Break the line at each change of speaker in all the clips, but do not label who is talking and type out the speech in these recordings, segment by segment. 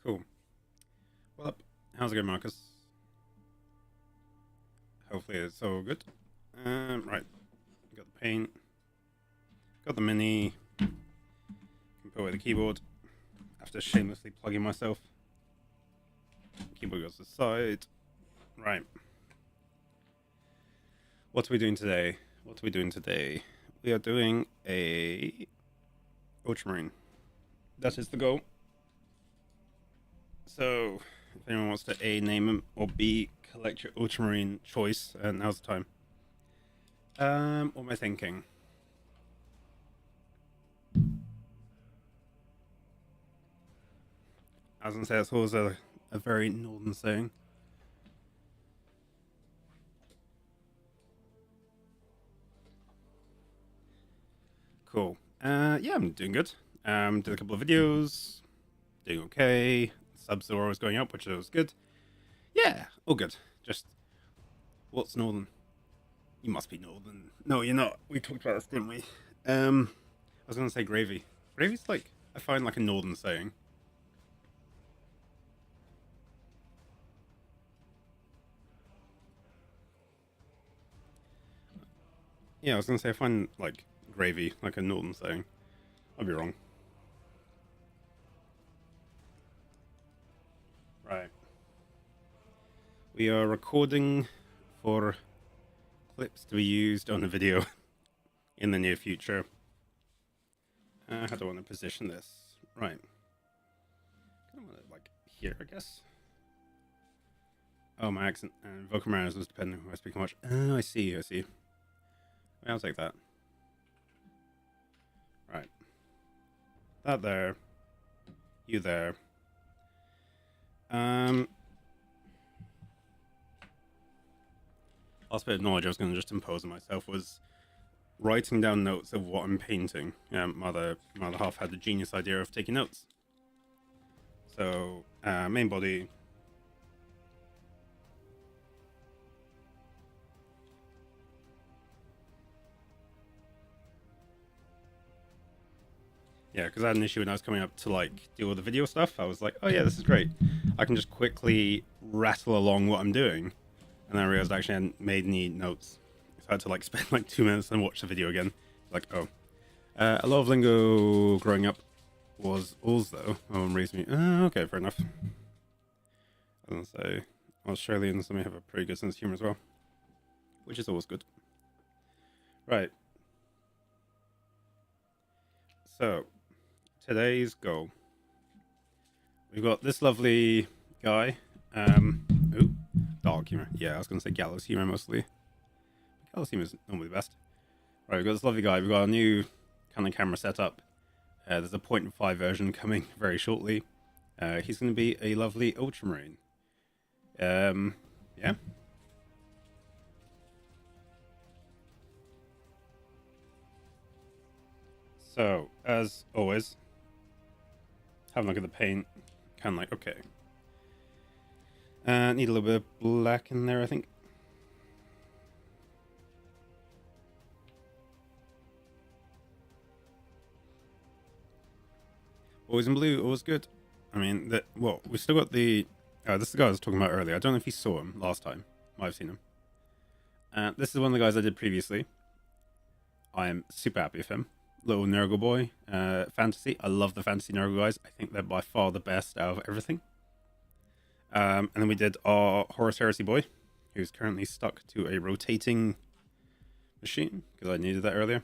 Cool. Well, how's it going, Marcus? Hopefully it's all good. Right. Got the paint. Got the mini. Can put away the keyboard after shamelessly plugging myself. Keyboard goes to the side. Right. What are we doing today? We are doing a Ultramarine. That is the goal. So, if anyone wants to A, name them, or B, collect your Ultramarine choice, now's the time. What am I thinking? I was going to say, that's always a very northern saying. Cool. Yeah, I'm doing good. Did a couple of videos. Doing okay. Subs are always going up, which was good. Yeah, all good. Just, what's northern? You must be northern. No, you're not. We talked about this, didn't we? I was going to say gravy. Gravy's like, I find like a northern saying. Yeah, I was going to say I find like gravy like a northern saying. I'll be wrong. Right. We are recording for clips to be used on a video in the near future. How do I want to position this? Right. I want it like here, I guess. Oh, my accent and vocal mannerisms depending on who I speak how much. Oh, I see. I'll take that. Right. That there. You there. Last bit of knowledge I was going to just impose on myself was writing down notes of what I'm painting. My other half had the genius idea of taking notes. So, main body. Yeah, because I had an issue when I was coming up to like deal with the video stuff. I was like, oh yeah, this is great. I can just quickly rattle along what I'm doing. And then I realized I actually hadn't made any notes. So I had to like spend like 2 minutes and watch the video again. Like, oh. A lot of lingo growing up was alls though. Oh, raised me. Okay, fair enough. I was gonna say Australians, let me have a pretty good sense of humor as well. Which is always good. Right. So, today's goal. We've got this lovely guy. Ooh, dark humor. Yeah, I was going to say gallows humor mostly. Gallows humor is normally the best. Right, we've got this lovely guy. We've got a new Canon camera setup. There's a 0.5 version coming very shortly. He's going to be a lovely Ultramarine. Yeah. So, as always, have a look at the paint. Kind of like, okay. Need a little bit of black in there, I think. Always in blue, always good. I mean, we still got the... this is the guy I was talking about earlier. I don't know if you saw him last time. Might have seen him. This is one of the guys I did previously. I am super happy with him. Little Nurgle boy. Fantasy. I love the fantasy Nurgle guys. I think they're by far the best out of everything. And then we did our Horus Heresy boy, who's currently stuck to a rotating machine, because I needed that earlier.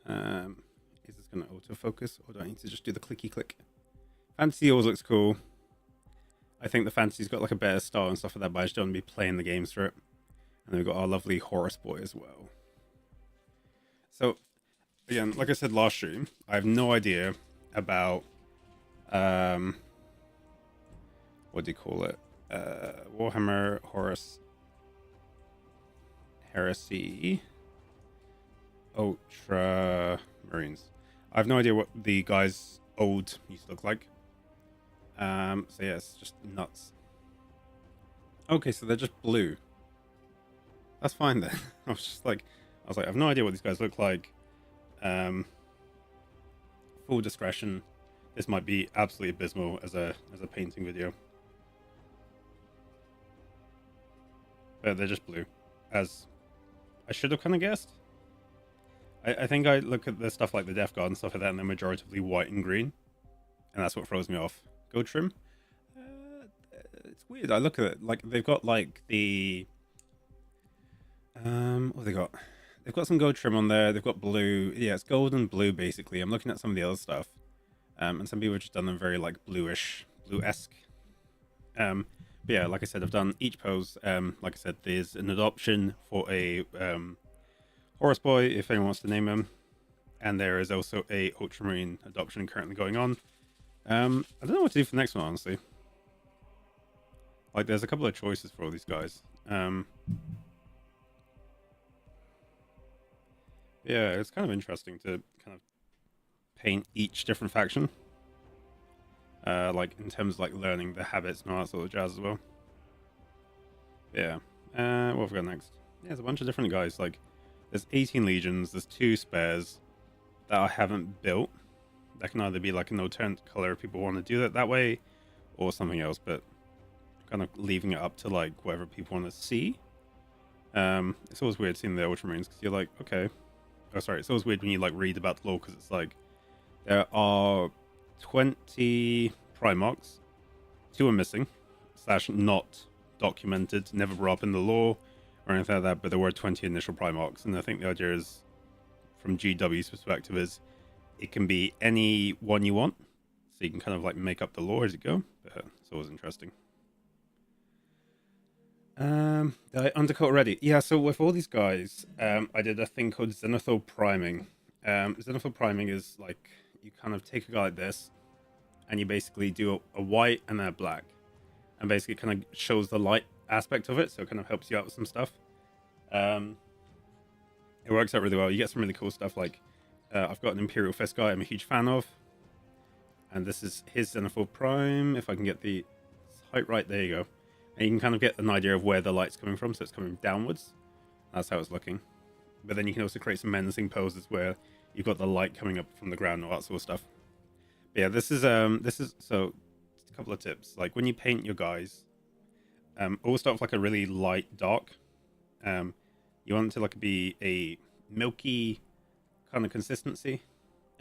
Is this going gonna autofocus, or do I need to just do the clicky click? Fantasy always looks cool. I think the fantasy's got like a better style and stuff like that, but I just don't want to be playing the games for it. And then we've got our lovely Horus boy as well. So again, like I said last stream, I have no idea about what do you call it? Warhammer Horus Heresy Ultra Marines. I have no idea what the guys old used to look like. So yeah, it's just nuts. Okay, so they're just blue. That's fine then. I was like, I have no idea what these guys look like. Full discretion, this might be absolutely abysmal as a painting video. But they're just blue, as I should have kind of guessed. I think I look at the stuff like the Death Guard and stuff like that, and they're majoritively white and green, and that's what throws me off. Go trim. It's weird. I look at it like they've got like the what have they got? They've got some gold trim on there. They've got blue. Yeah, it's gold and blue basically. I'm looking at some of the other stuff, and some people have just done them very like bluish, blue-esque. But yeah, like I said, I've done each pose. Like I said, there's an adoption for a Horus boy, if anyone wants to name him, and there is also a Ultramarine adoption currently going on. I don't know what to do for the next one, honestly. Like, there's a couple of choices for all these guys. Yeah, it's kind of interesting to kind of paint each different faction. Like, in terms of, like, learning the habits and all that sort of jazz as well. Yeah. What have we got next? Yeah, there's a bunch of different guys. Like, there's 18 legions, there's 2 spares that I haven't built. That can either be, like, an alternate color if people want to do it that way, or something else, but kind of leaving it up to, like, whatever people want to see. It's always weird seeing the Ultramarines, because you're like, okay. Oh, sorry, it's always weird when you, like, read about the lore, because it's like, there are 20 Primarchs, 2 are missing, / not documented, never brought up in the lore, or anything like that, but there were 20 initial Primarchs, and I think the idea is, from GW's perspective, is it can be any one you want, so you can kind of, like, make up the lore as you go, but it's always interesting. Did I undercut already? Yeah, so with all these guys, I did a thing called Zenithal Priming. Zenithal Priming is like, you kind of take a guy like this, and you basically do a white and then a black, and basically kind of shows the light aspect of it, so it kind of helps you out with some stuff. It works out really well. You get some really cool stuff, like, I've got an Imperial Fist guy I'm a huge fan of, and this is his Zenithal Prime. If I can get the height right, there you go. And you can kind of get an idea of where the light's coming from, so it's coming downwards. That's how it's looking. But then you can also create some menacing poses where you've got the light coming up from the ground and all that sort of stuff. But yeah, this is so a couple of tips. Like, when you paint your guys, always start with like a really light dark. You want it to like be a milky kind of consistency.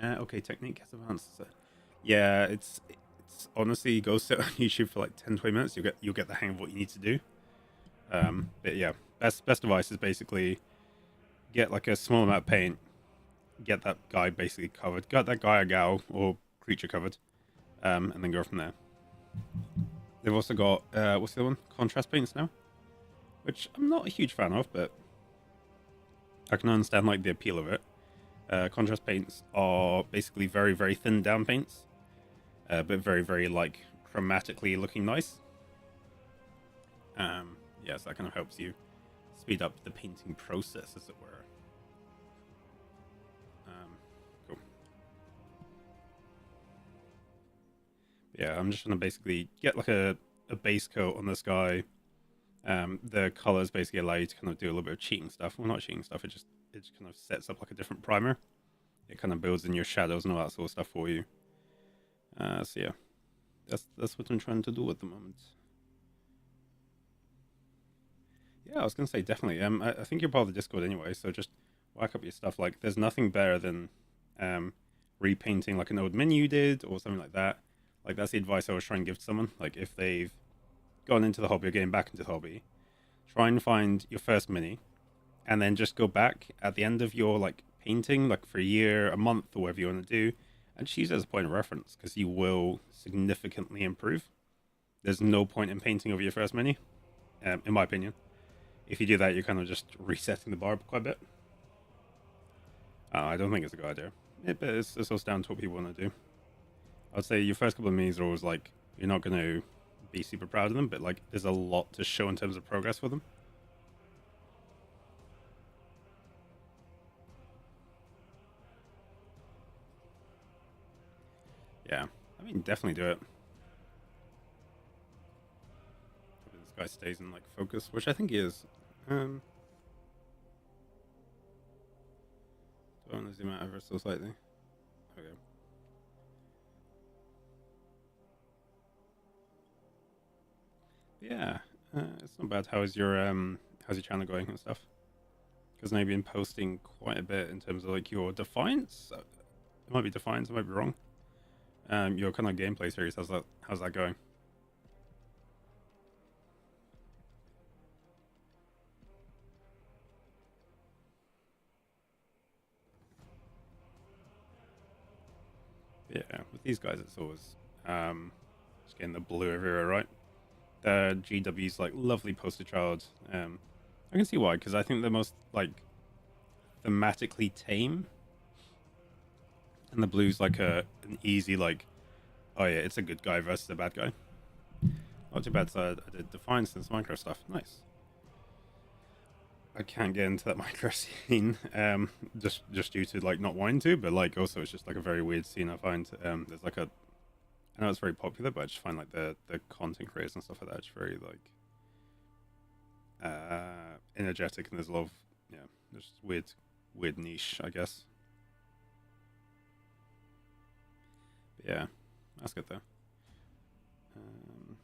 Okay, technique has advanced. So, yeah, it's honestly, go sit on YouTube for like 10-20 minutes, you'll get the hang of what you need to do. But yeah, best advice is basically get like a small amount of paint, get that guy basically covered, got that guy or gal or creature covered, and then go from there. They've also got what's the other one? Contrast paints now, which I'm not a huge fan of, but I can understand like the appeal of it. Contrast paints are basically very, very thin down paints. But very, very, like, chromatically looking nice. Yeah, so that kind of helps you speed up the painting process, as it were. Cool. Yeah, I'm just going to basically get, like, a base coat on this guy. The colors basically allow you to kind of do a little bit of cheating stuff. Well, not cheating stuff, it just kind of sets up, like, a different primer. It kind of builds in your shadows and all that sort of stuff for you. So yeah, that's what I'm trying to do at the moment. Yeah, I was gonna say definitely. I think you're part of the Discord anyway, so just whack up your stuff. Like, there's nothing better than repainting like an old mini you did or something like that. Like, that's the advice I was trying to give to someone. Like, if they've gone into the hobby or getting back into the hobby, try and find your first mini, and then just go back at the end of your like painting, like for a year, a month, or whatever you want to do, and just use it as a point of reference because you will significantly improve. There's no point in painting over your first mini, in my opinion. If you do that, you're kind of just resetting the bar quite a bit. I don't think it's a good idea. But it's also down to what people want to do. I would say your first couple of minis are always like, you're not going to be super proud of them, but like there's a lot to show in terms of progress for them. Yeah, I mean, definitely do it. Hopefully this guy stays in like focus, which I think he is. Do I want to zoom out ever so slightly? Okay. Yeah, it's not bad. How's your channel going and stuff? Because now you've been posting quite a bit in terms of like your Defiance. It might be Defiance, I might be wrong. Your kind of gameplay series. How's that going? Yeah, with these guys, it's always just getting the blue everywhere, right? The GW's like lovely poster child. I can see why, because I think they're most like thematically tame, and the blue's like an easy like, oh yeah, it's a good guy versus a bad guy. Not too bad. So I did Defiance and some Minecraft stuff. Nice. I can't get into that Minecraft scene, just due to like not wanting to, but like also it's just like a very weird scene. I find there's like a, I know it's very popular, but I just find like the content creators and stuff like that just very like energetic, and there's a lot of there's weird niche, I guess. But yeah, that's good though. Um,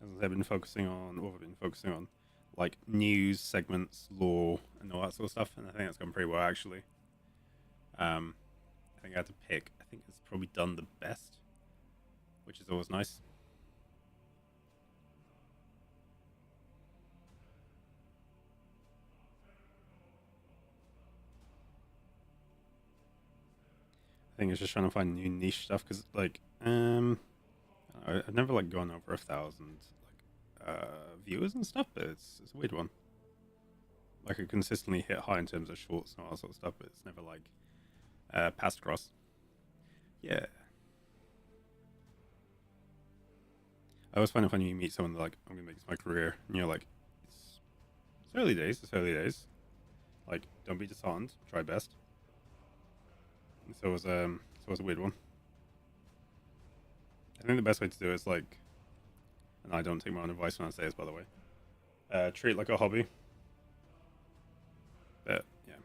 as I've been focusing on, or I've been focusing on like news segments, lore, and all that sort of stuff, and I think that's gone pretty well actually. I think I had to pick. I think it's probably done the best, which is always nice. I think it's just trying to find new niche stuff because like I've never like gone over 1,000 like viewers and stuff, but it's a weird one. Like I consistently hit high in terms of shorts and all that sort of stuff, but it's never like passed across. Yeah, I always find it funny when you meet someone like, I'm gonna make this my career, and you're like, it's early days. It's early days. Like, don't be disheartened. Try best. And so it was a weird one. I think the best way to do it is like, and I don't take my own advice when I say this, by the way. Treat it like a hobby. But yeah.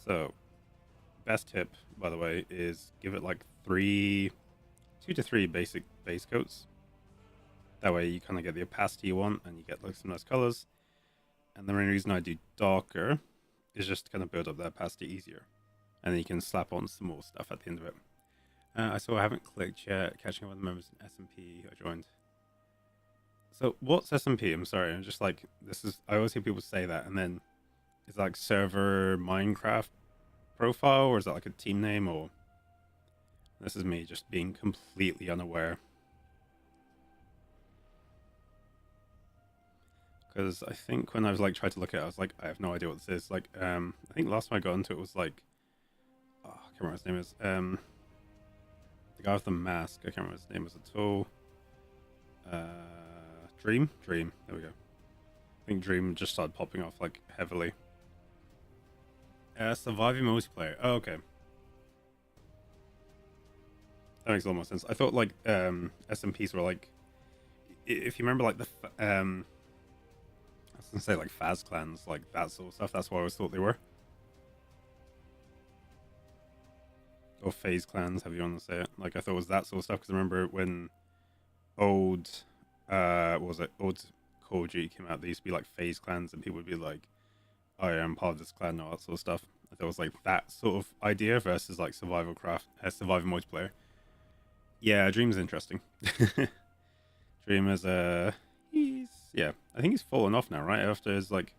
So, best tip, by the way, is give it like 2 to 3 basic base coats. That way you kind of get the opacity you want, and you get like some nice colors. And the main reason I do darker is just to kind of build up that opacity easier, and then you can slap on some more stuff at the end of it. I saw I haven't clicked yet. Catching up with the members in SMP I joined. So what's SMP? I'm sorry. I'm just like, this is. I always hear people say that, and then it's like server Minecraft profile, or is that like a team name, or this is me just being completely unaware. Because I think when I was like trying to look at it, I was like, I have no idea what this is. Like, I think last time I got into it was like, oh, I can't remember what his name is. The guy with the mask. I can't remember his name was at all. Dream. There we go. I think Dream just started popping off like heavily. Surviving multiplayer. Oh, okay. That makes a lot more sense. I thought like SMPs were like, if you remember like the I was gonna say like Faz clans, like that sort of stuff. That's what I always thought they were. Or phase clans, however you want to say it. Like I thought it was that sort of stuff because I remember when old, what was it, old Call of Duty came out, there used to be like phase clans, and people would be like, "Oh, yeah, I'm part of this clan," and all that sort of stuff. I thought it was like that sort of idea versus like survival multiplayer. Yeah, Dream's interesting. Dream is he's, yeah, I think he's fallen off now, right? After his like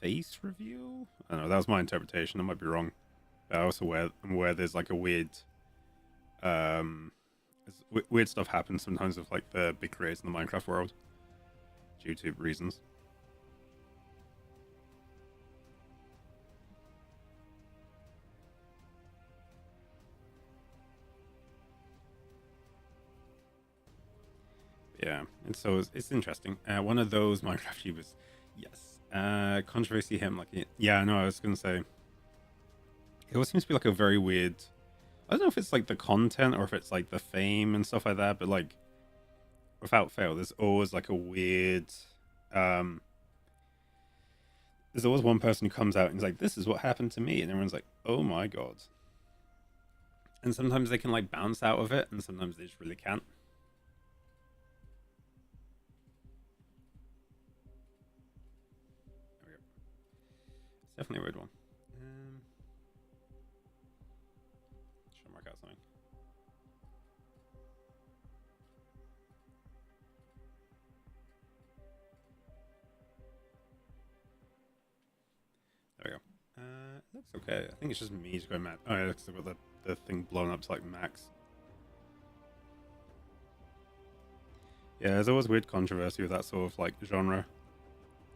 face reveal. I don't know. That was my interpretation. I might be wrong. But I also am aware there's like a weird, weird stuff happens sometimes with like the big creators in the Minecraft world due to reasons. Yeah, and so it's interesting. One of those Minecraft YouTubers, yes. Controversy him like yeah, no, I was gonna say it always seems to be like a very weird. I don't know if it's like the content or if it's like the fame and stuff like that, but like without fail, there's always like a weird. Um, there's always one person who comes out and is like, "This is what happened to me," and everyone's like, "Oh my god!" And sometimes they can like bounce out of it, and sometimes they just really can't. It's definitely a weird one. Should I mark out something? There we go. It looks okay. I think it's just me just going mad. Oh yeah, looks like got the thing blown up to like max. Yeah, there's always weird controversy with that sort of like genre.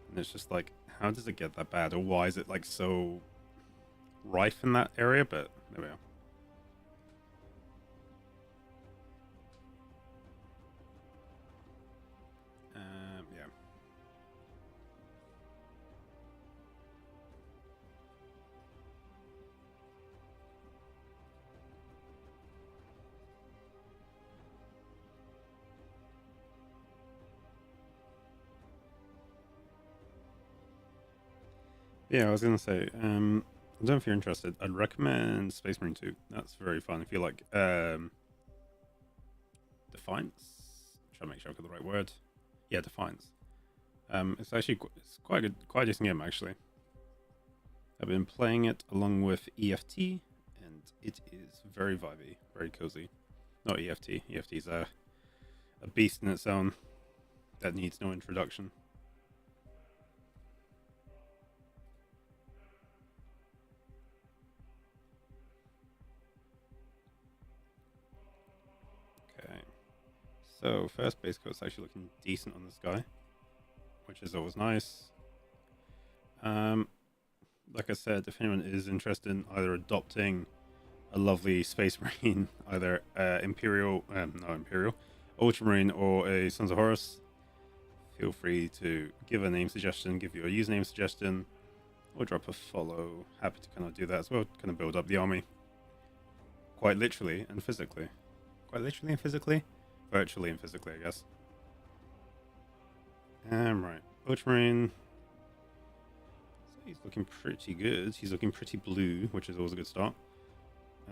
And it's just like, how does it get that bad? Or why is it like so rife in that area? But there we are. Yeah. Yeah, I was gonna say, I don't know if you're interested. I'd recommend Space Marine 2. That's very fun. If you like Defiance. Try to make sure I've got the right word. Yeah, Defiance. It's actually it's quite a good, quite a decent game actually. I've been playing it along with EFT, and it is very vibey, very cozy. Not EFT. EFT is a beast in its own that needs no introduction. Okay, so first base coat's actually looking decent on this guy, which is always nice. Like I said, if anyone is interested in either adopting a lovely Space Marine, either Imperial, not Imperial, Ultramarine, or a Sons of Horus, feel free to give a name suggestion, give you a username suggestion, or drop a follow. Happy to kind of do that as well, kind of build up the army. Quite literally and physically. Quite literally and physically? Virtually and physically, I guess. Right. Ultramarine. So he's looking pretty good. He's looking pretty blue, which is always a good start.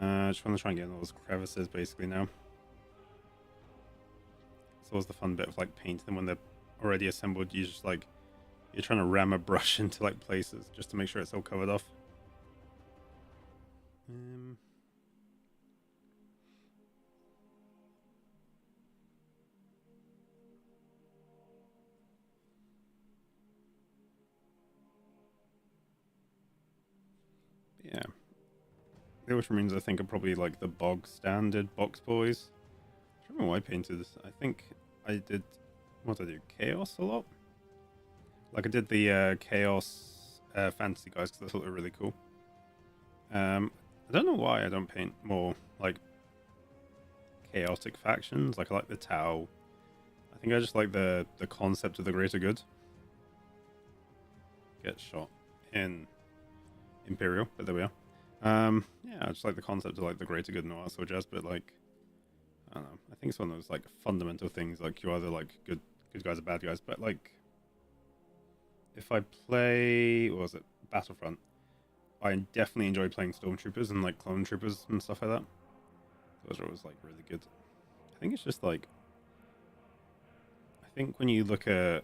Just want to try and get in all those crevices basically now. It's always the fun bit of like painting them when they're already assembled. You just like you're trying to ram a brush into like places just to make sure it's all covered off. Yeah. The Ultramarines I think are probably like the bog standard box boys. I don't remember what I painted this. I think I did what did I do? Chaos a lot? Like I did the Chaos fantasy guys because I thought they were really cool. I don't know why I don't paint more like chaotic factions. Like I like the Tau. I think I just like the concept of the greater good. Get shot in Imperial, but there we are. Yeah, I just like the concept of like the greater good and all that sort of jazz. But like, I don't know. I think it's one of those like fundamental things. Like you're either like good guys or bad guys. But like, if I play, what was it, Battlefront? I definitely enjoy playing Stormtroopers and like Clone Troopers and stuff like that. Those are always like really good. I think it's just like, I think when you look at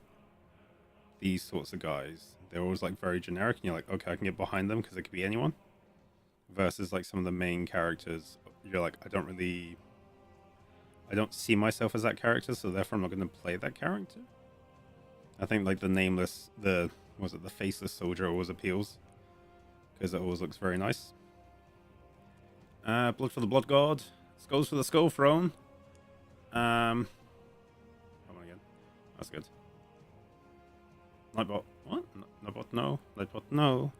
these sorts of guys, they're always like very generic, and you're like, okay, I can get behind them because it could be anyone. Versus like some of the main characters, you're like, I don't see myself as that character, so therefore I'm not going to play that character. I think like the was it the faceless soldier always appeals because it always looks very nice. Blood for the blood god, skulls for the skull throne. Come on again. That's good. Nightbot. What? Nightbot, no. Nightbot, no.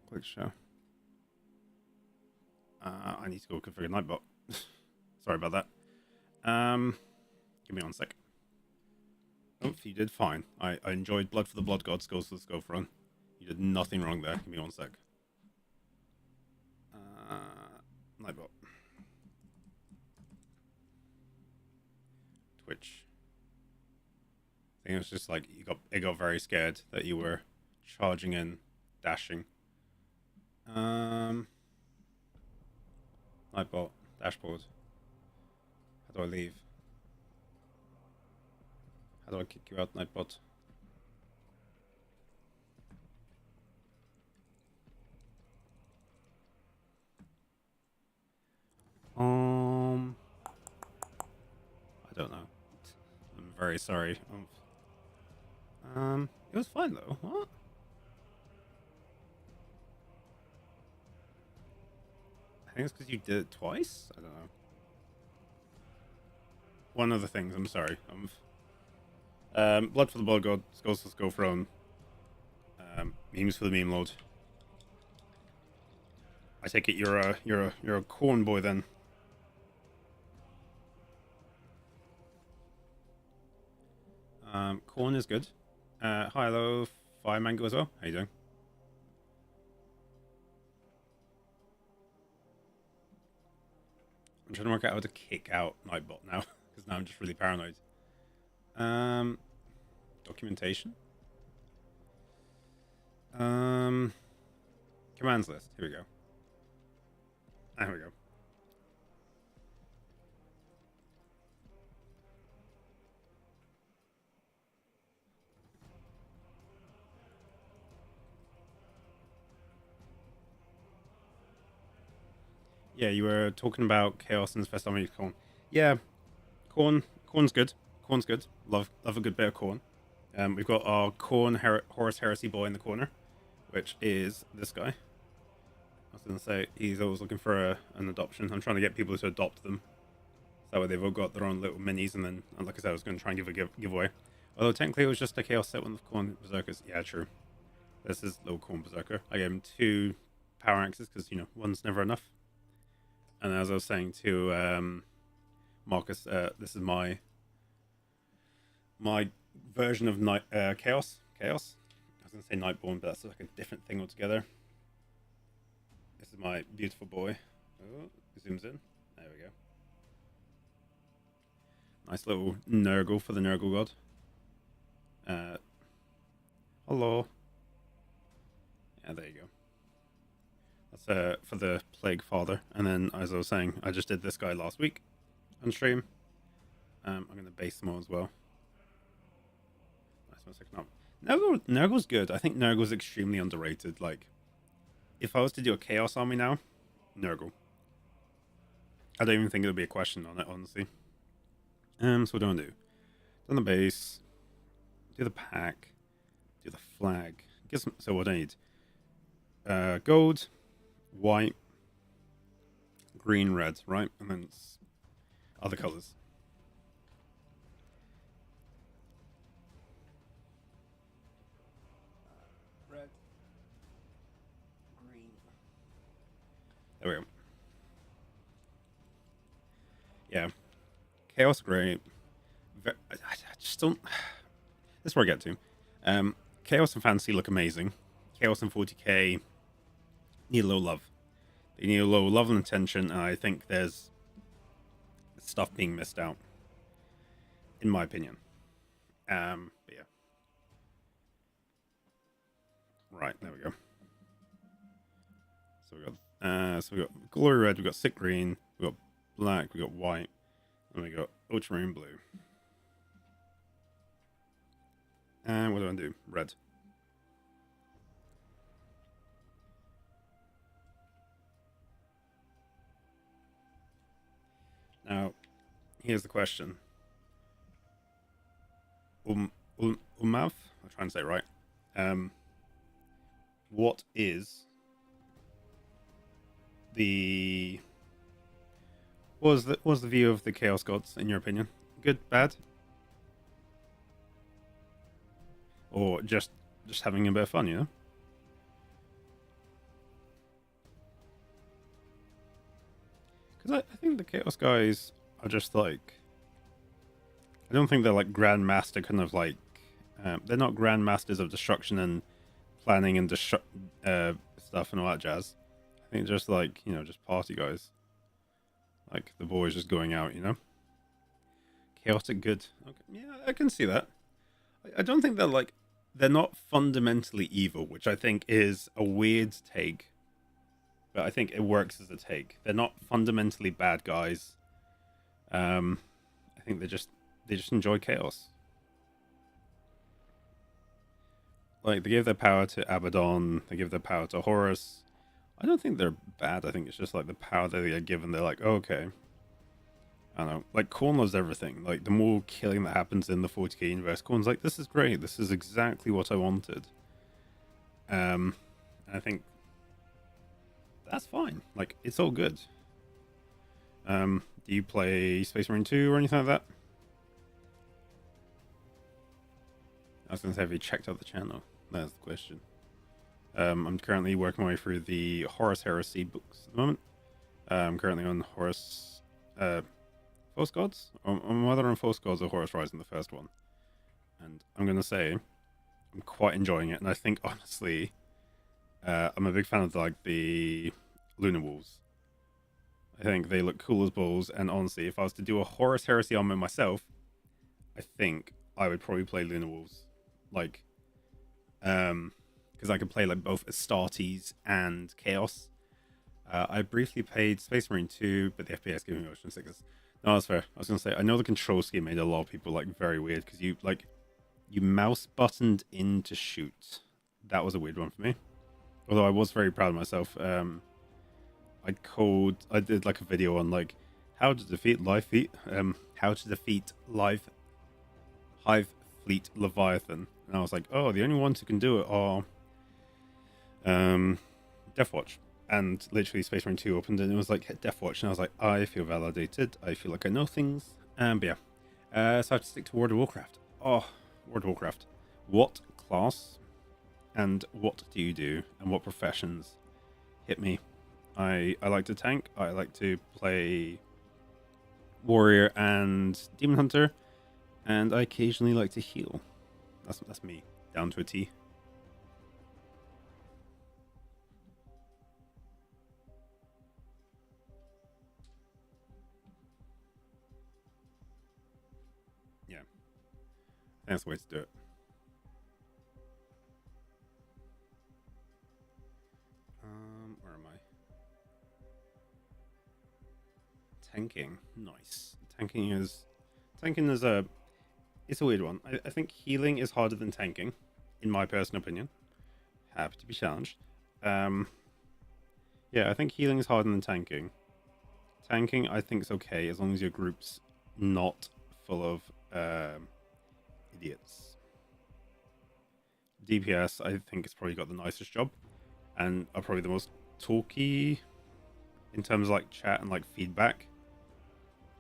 Click show. I need to go configure Nightbot. Sorry about that. Give me 1 sec. Oh, you did fine. I enjoyed Blood for the Blood God, Skulls for the Skull Throne. You did nothing wrong there. Give me 1 sec. Nightbot. Twitch. I think it was just like it got very scared that you were charging in, dashing. Nightbot, dashboard. How do I leave? How do I kick you out, Nightbot? I don't know. I'm very sorry. It was fine though. What? I think it's because you did it twice. I don't know. One of the things. I'm sorry. Blood for the Blood God, Skulls for the Skull Throne. Memes for the Meme Lord. I take it you're a corn boy then. Corn is good. Hi, hello, Fire Mango as well. How you doing? I'm trying to work out how to kick out Nightbot now, because now I'm just really paranoid. Documentation. Commands list. Here we go. There we go. Yeah, you were talking about Chaos and the first time you Corn. Yeah, Corn's good. Corn's good. Love a good bit of Corn. We've got our Horus Heresy boy in the corner, which is this guy. I was going to say, he's always looking for an adoption. I'm trying to get people to adopt them. So that way they've all got their own little minis, and then, like I said, I was going to try and give a giveaway. Although technically it was just a Chaos set with Corn Berserkers. Yeah, true. This is little Corn Berserker. I gave him 2 power axes because, one's never enough. And as I was saying to Marcus, this is my version of Chaos. Chaos. I was going to say Nightborn, but that's like a different thing altogether. This is my beautiful boy. Oh, zooms in. There we go. Nice little Nurgle for the Nurgle God. Hello. Yeah, there you go. That's for the Plague Father. And then, as I was saying, I just did this guy last week on stream. I'm going to base them all as well. Nice 1 second up. Nurgle's good. I think Nurgle's extremely underrated. Like, if I was to do a Chaos army now, Nurgle. I don't even think it'll be a question on it, honestly. So what do I do? Do the base, do the pack, do the flag. So what do I need? Gold, white, green, red, right? And then other colors. Red, green. There we go. Yeah. Chaos, great. I just don't... This is where I get to. Chaos and Fantasy look amazing. Chaos and 40k need a little love. They need a little love and attention, and I think there's stuff being missed out, in my opinion. But yeah. Right, there we go. So we got Glory Red, we got Sick Green, we got Black, we got White, and we got Ultramarine Blue. And what do I do? Red. Now, here's the question. Umav. I'll try and say it right. What is the what was the view of the Chaos Gods in your opinion? Good, bad, or just having a bit of fun? You know. Because I think the Chaos guys are just like, I don't think they're like grandmaster kind of like, they're not grandmasters of destruction and planning and stuff and all that jazz. I think just like, you know, just party guys. Like the boys just going out, you know? Chaotic good. Okay. Yeah, I can see that. I don't think they're like, they're not fundamentally evil, which I think is a weird take. But I think it works as a take. They're not fundamentally bad guys. I think they just enjoy chaos. Like they give their power to Abaddon, they give their power to Horus. I don't think they're bad. I think it's just like the power that they are given. They're like, oh, okay. I don't know. Like Khorne loves everything. Like the more killing that happens in the 40k universe, Khorne's like, this is great. This is exactly what I wanted. I think that's fine. Like it's all good. Do you play Space Marine 2 or anything like that? I was gonna say, have you checked out the channel? That's the question. I'm currently working my way through the Horus Heresy books at the moment. I'm currently on Horus False Gods? I'm either on False Gods or Horus Rising, the first one. And I'm going to say, I'm quite enjoying it. And I think, honestly, I'm a big fan of like the Lunar Wolves. I think they look cool as balls. And honestly, if I was to do a Horus Heresy armor myself, I think I would probably play Lunar Wolves. Like, because I could play like both Astartes and Chaos. I briefly played Space Marine 2, but the FPS gave me motion sickness. No, that's fair. I was going to say, I know the control scheme made a lot of people like very weird because you mouse buttoned in to shoot. That was a weird one for me. Although I was very proud of myself. I did like a video on like how to defeat Hive Fleet Leviathan, and I was like, oh, the only ones who can do it are Deathwatch. And literally Space Marine 2 opened and it was like Deathwatch, and I was like, I feel validated. I feel like I know things. But yeah. So I have to stick to World of Warcraft. Oh, World of Warcraft. What class and what do you do and what professions hit me? I like to tank. I like to play warrior and demon hunter, and I occasionally like to heal. That's me, down to a T. Yeah, that's the way to do it. Where am I? Tanking, nice. Tanking is it's a weird one. I think healing is harder than tanking, in my personal opinion. Happy to be challenged. Yeah, I think healing is harder than tanking. Tanking, I think, is okay as long as your group's not full of idiots. DPS, I think, has probably got the nicest job, and are probably the most talky in terms of like chat and like feedback.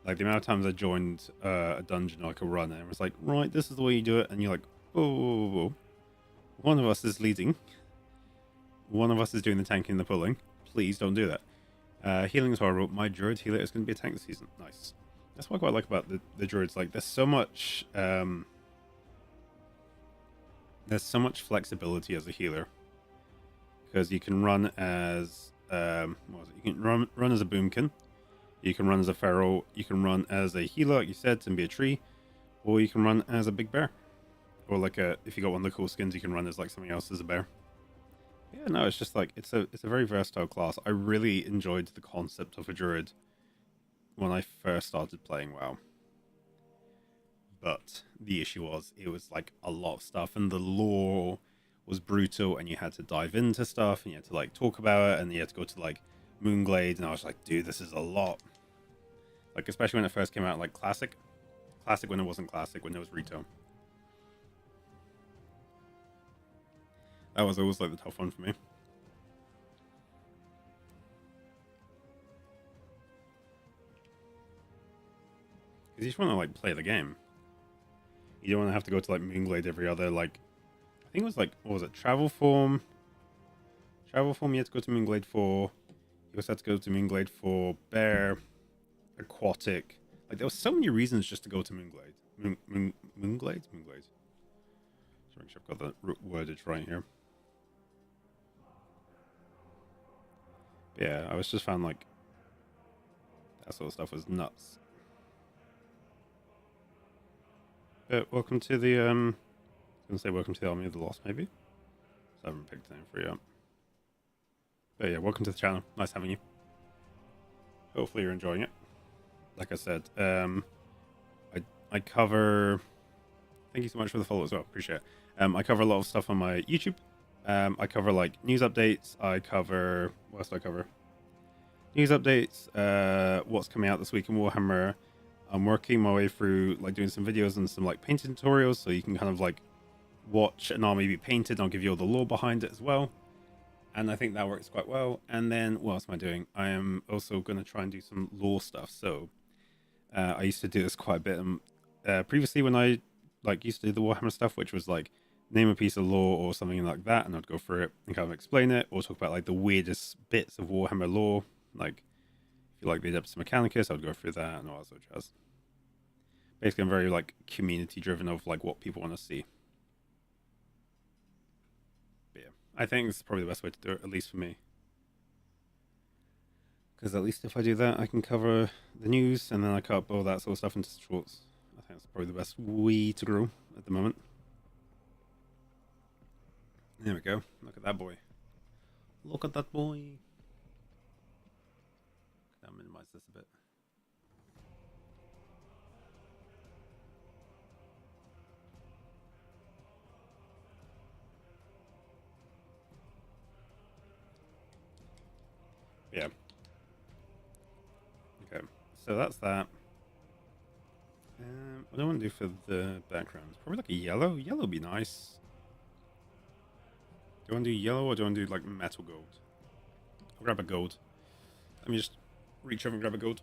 Like the amount of times I joined a dungeon or like a run, and it was like, right, this is the way you do it, and you're like, oh, one of us is leading, one of us is doing the tanking and the pulling. Please don't do that. Healing is horrible. My druid healer is going to be a tank this season. Nice. That's what I quite like about the druids. Like, there's so much flexibility as a healer, because you can run as you can run as a boomkin. You can run as a feral, you can run as a healer, like you said, and be a tree, or you can run as a big bear. Or like if you got one of the cool skins, you can run as like something else as a bear. Yeah, no, it's just like, it's a very versatile class. I really enjoyed the concept of a druid when I first started playing WoW. But the issue was, it was like a lot of stuff, and the lore was brutal, and you had to dive into stuff, and you had to like talk about it, and you had to go to like Moonglade, and I was like, dude, this is a lot. Like, especially when it first came out, like Classic when it wasn't Classic, when it was retail. That was always like the tough one for me. Because you just want to like play the game. You don't want to have to go to like Moonglade every other like. I think it was like, what was it? Travel form. Travel form. You had to go to Moonglade for. You also had to go to Moonglade for bear, aquatic. Like there were so many reasons just to go to Moonglade. Moonglade. Just make sure I've got the wordage right here. But yeah, I was just found like that sort of stuff was nuts. But welcome to the I was gonna say welcome to the Army of the Lost, maybe. So I haven't picked a name for you yet. But yeah, welcome to the channel. Nice having you. Hopefully you're enjoying it. Like I said, I cover. Thank you so much for the follow as well. Appreciate it. I cover a lot of stuff on my YouTube. I cover like news updates. I cover what else do I cover? News updates. What's coming out this week in Warhammer. I'm working my way through like doing some videos and some like painting tutorials, so you can kind of like watch an army be painted. I'll give you all the lore behind it as well, and I think that works quite well. And then what else am I doing? I am also going to try and do some lore stuff. So I used to do this quite a bit previously when I like used to do the Warhammer stuff, which was like name a piece of lore or something like that, and I'd go through it and kind of explain it, or talk about like the weirdest bits of Warhammer lore, like if you like the Adeptus Mechanicus, I'd go through that and all that sort of jazz. Basically, I'm very like community driven of like what people want to see. But yeah, I think it's probably the best way to do it, at least for me. Because at least if I do that, I can cover the news and then I cut up all that sort of stuff into shorts. I think that's probably the best way to grow at the moment. There we go. Look at that boy. Look at that boy. I'll minimize this a bit. Yeah. Okay. So that's that. What do I want to do for the background? Probably like a yellow. Yellow would be nice. Do I want to do yellow or do I want to do like metal gold? I'll grab a gold. Let me just reach over and grab a gold.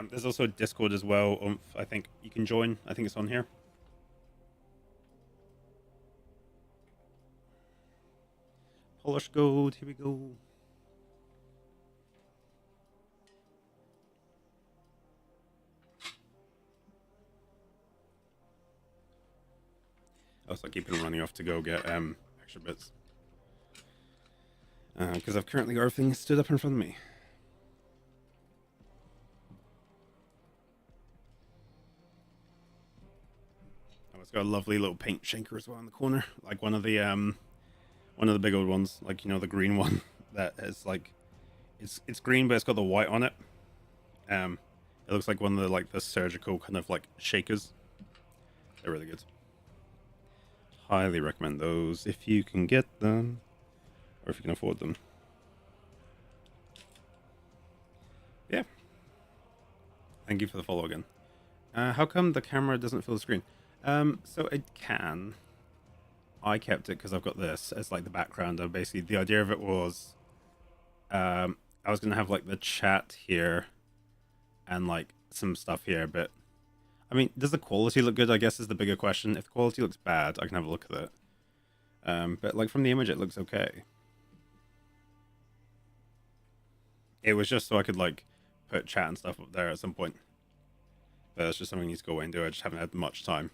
There's also a Discord as well. I think you can join. I think it's on here. Polished gold. Here we go. I also keep it running off to go get extra bits. Because I've currently got everything stood up in front of me. Oh, it's got a lovely little paint shaker as well in the corner, like one of the big old ones, like you know the green one that is like it's green but it's got the white on it. It looks like one of the surgical kind of like shakers. They're really good. Highly recommend those if you can get them or if you can afford them. Yeah. Thank you for the follow again. How come the camera doesn't fill the screen? So it can. I kept it because I've got this as like the background. And basically, the idea of it was, I was gonna have like the chat here, and like some stuff here. But I mean, does the quality look good? I guess is the bigger question. If the quality looks bad, I can have a look at it. But like from the image, it looks okay. It was just so I could like put chat and stuff up there at some point. But that's just something I need to go away and do. I just haven't had much time.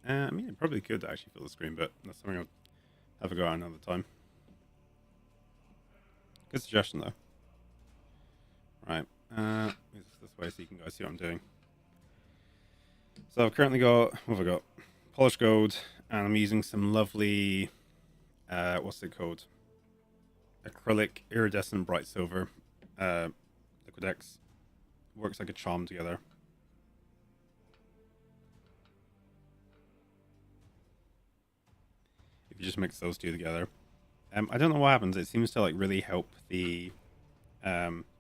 I mean, it probably could actually fill the screen, but that's something I'll have a go at another time. Good suggestion, though. Right. Move this way so you can guys see what I'm doing. So I've currently got, what have I got? Polished gold, and I'm using some lovely, what's it called? Acrylic iridescent bright silver Liquid X. Works like a charm together. If you just mix those two together. I don't know what happens. It seems to like really help the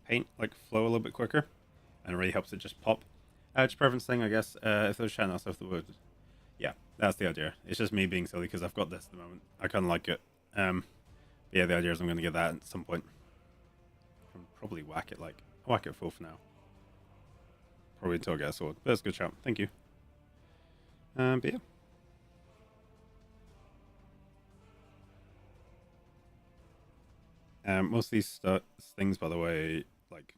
paint like flow a little bit quicker, and it really helps it just pop. Just preference thing, I guess. If those channels off the wood, yeah, that's the idea. It's just me being silly because I've got this at the moment. I kind of like it. Yeah, the idea is I'm going to get that at some point. I'll probably whack it full for now. Probably until I get a sword. But that's a good shout. Thank you. But yeah. Most of these things, by the way, like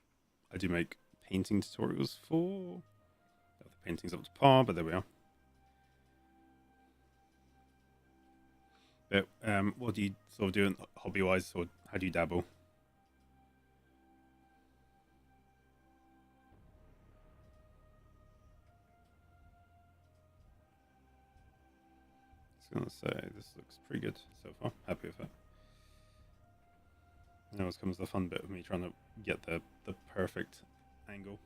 I do make painting tutorials for. The painting's up to par, but there we are. But what do you sort of do hobby-wise, or how do you dabble? I was gonna say this looks pretty good so far. Happy with it. Now comes the fun bit of me trying to get the perfect angle.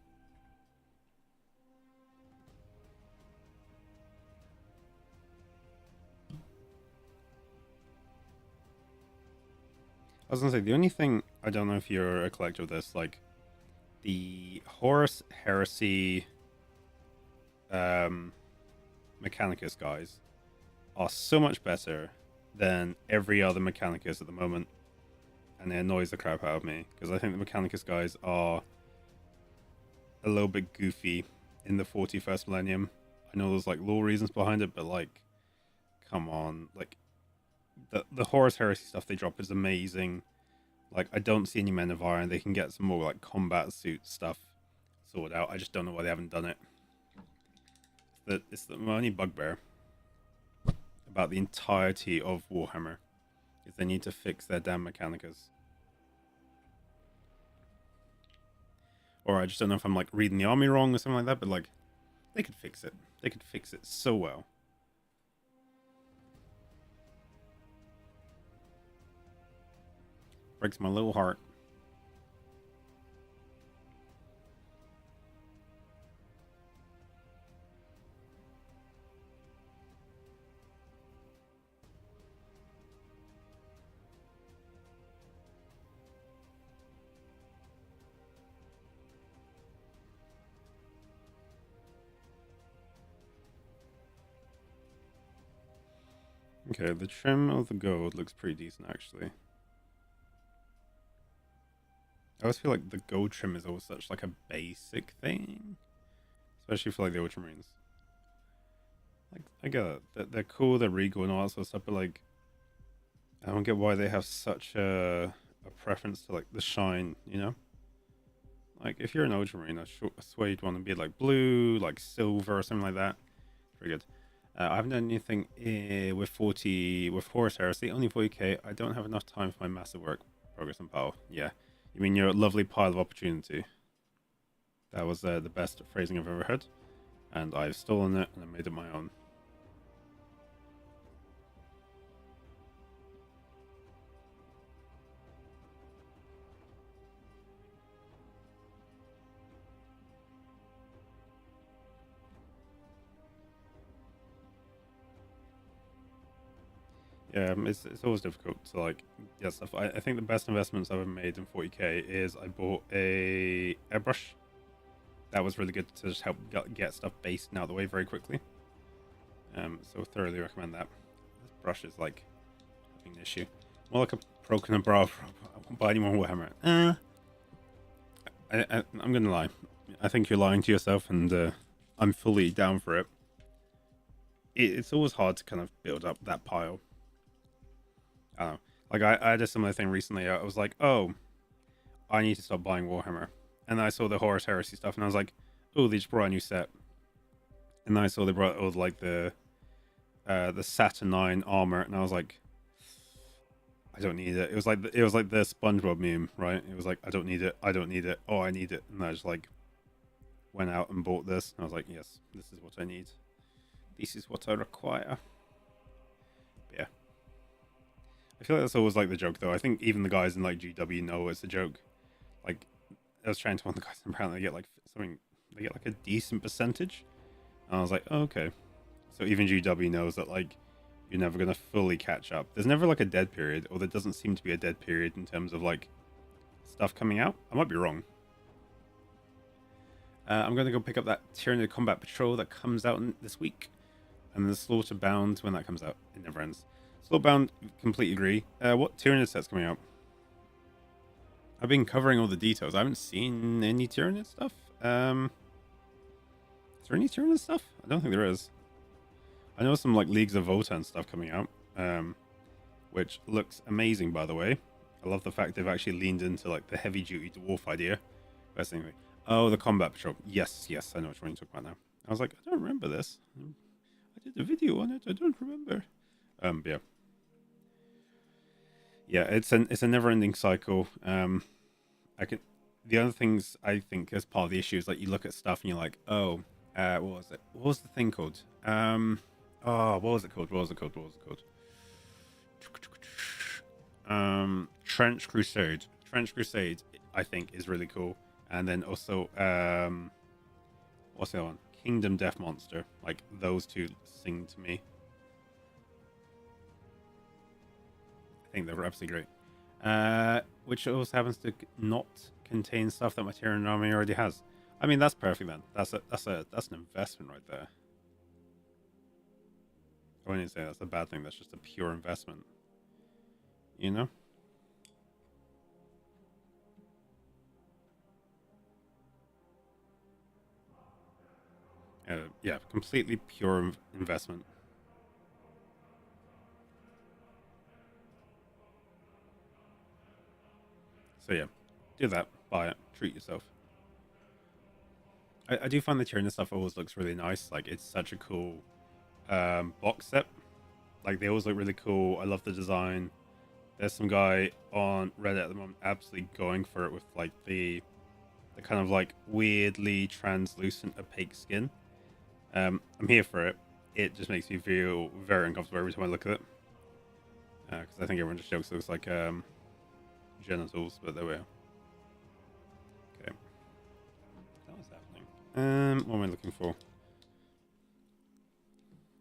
I was gonna say, the only thing, I don't know if you're a collector of this, like the Horus Heresy Mechanicus guys are so much better than every other Mechanicus at the moment, and it annoys the crap out of me because I think the Mechanicus guys are a little bit goofy in the 41st millennium. I know there's like lore reasons behind it, but like, come on, like the Horus Heresy stuff they drop is amazing. Like, I don't see any Men of Iron. They can get some more like combat suit stuff sorted out. I just don't know why they haven't done it. It's the only bugbear about the entirety of Warhammer is they need to fix their damn Mechanicus. Or I just don't know if I'm like reading the army wrong or something like that, but like they could fix it. They could fix it so well. Breaks my little heart. Okay, the trim of the gold looks pretty decent, actually. I always feel like the gold trim is always such like a basic thing, especially for like the Ultramarines. Like, I get it. They're cool, they're regal and all that sort of stuff, but like, I don't get why they have such a preference to like the shine, you know? Like, if you're an Ultramarine, I swear you'd want to be like blue, like silver or something like that. Pretty good. I haven't done anything with Horus Heresy, only 40k. I don't have enough time for my massive work, progress and power. Yeah, you mean your lovely pile of opportunity. That was the best phrasing I've ever heard, and I've stolen it and I made it my own. Yeah, it's always difficult to like get stuff. I think the best investments I've ever made in 40k is I bought a airbrush. That was really good to just help get stuff based and out of the way very quickly. So thoroughly recommend that. This brush is like having an issue. More like a broken bra. I won't buy any more Warhammer. I'm gonna lie. I think you're lying to yourself, and I'm fully down for it. It's always hard to kind of build up that pile. I don't know. Like, I had a similar thing recently. I was like, oh, I need to stop buying Warhammer. And then I saw the Horus Heresy stuff, and I was like, oh, they just brought a new set. And then I saw they brought all like the Saturnine armor, and I was like, I don't need it. It was like the SpongeBob meme, right? It was like, I don't need it. I don't need it. Oh, I need it. And I just like went out and bought this. And I was like, yes, this is what I need. This is what I require. But yeah. I feel like that's always like the joke, though. I think even the guys in like GW know it's a joke. Like, I was trying to one of the guys, and apparently they get like something, they get like a decent percentage. And I was like, oh, okay. So even GW knows that like you're never gonna fully catch up. There's never like a dead period, or there doesn't seem to be a dead period in terms of like stuff coming out. I might be wrong. I'm going to go pick up that Tyranid Combat Patrol that comes out this week. And the Slaughterbound when that comes out. It never ends. Slaughterbound, completely agree. What Tyranid set's coming out? I've been covering all the details. I haven't seen any Tyranid stuff. Is there any Tyranid stuff? I don't think there is. I know some like Leagues of Votann stuff coming out, which looks amazing, by the way. I love the fact they've actually leaned into like the heavy-duty dwarf idea. Best thing. Oh, the Combat Patrol. Yes, I know which one you're talking about now. I was like, I don't remember this. I did a video on it. I don't remember. Yeah. Yeah, it's a never-ending cycle. The other things I think as part of the issue is like you look at stuff and you're like, oh, what was it? What was the thing called? What was it called? Trench Crusade. Trench Crusade, I think, is really cool. And then also, what's the other one? Kingdom Death Monster. Like, those two sing to me. I think they're absolutely great. Which also happens to not contain stuff that my Tyranid army already has. I mean, that's perfect then. That's an investment right there. I wouldn't say that's a bad thing. That's just a pure investment. You know? Yeah, completely pure investment. So yeah, do that. Buy it. Treat yourself. I do find the Tyranid stuff always looks really nice. Like, it's such a cool box set. Like, they always look really cool. I love the design. There's some guy on Reddit at the moment absolutely going for it with like the kind of like weirdly translucent opaque skin. I'm here for it. It just makes me feel very uncomfortable every time I look at it. Because I think everyone just jokes it looks like genitals, but there we are. Okay. What was happening? What am I looking for?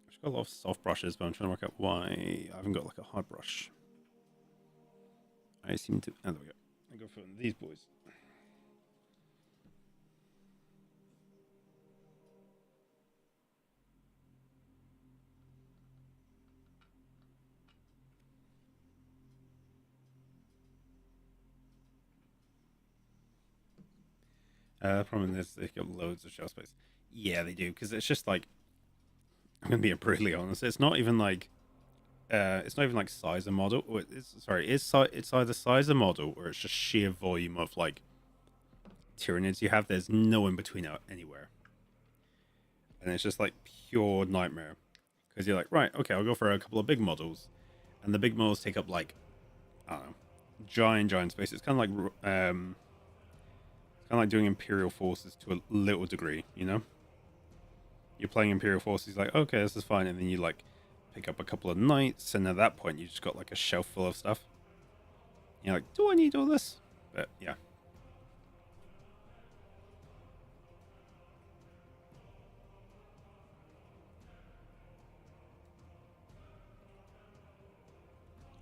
I've got a lot of soft brushes, but I'm trying to work out why I haven't got like a hard brush. I seem to. Oh, there we go. I go for these boys. The problem is they've got loads of shelf space. Yeah, they do, because it's just like, I'm gonna be brutally honest. It's not even like size of model. Or it's either size of model or it's just sheer volume of like Tyranids you have. There's no in between out anywhere, and it's just like pure nightmare. Because you're like, right, okay, I'll go for a couple of big models, and the big models take up like, I don't know, giant space. It's kind of like doing Imperial Forces to a little degree, you know? You're playing Imperial Forces, like, okay, this is fine, and then you like pick up a couple of knights, and at that point you just got like a shelf full of stuff. You're like, do I need all this? But yeah.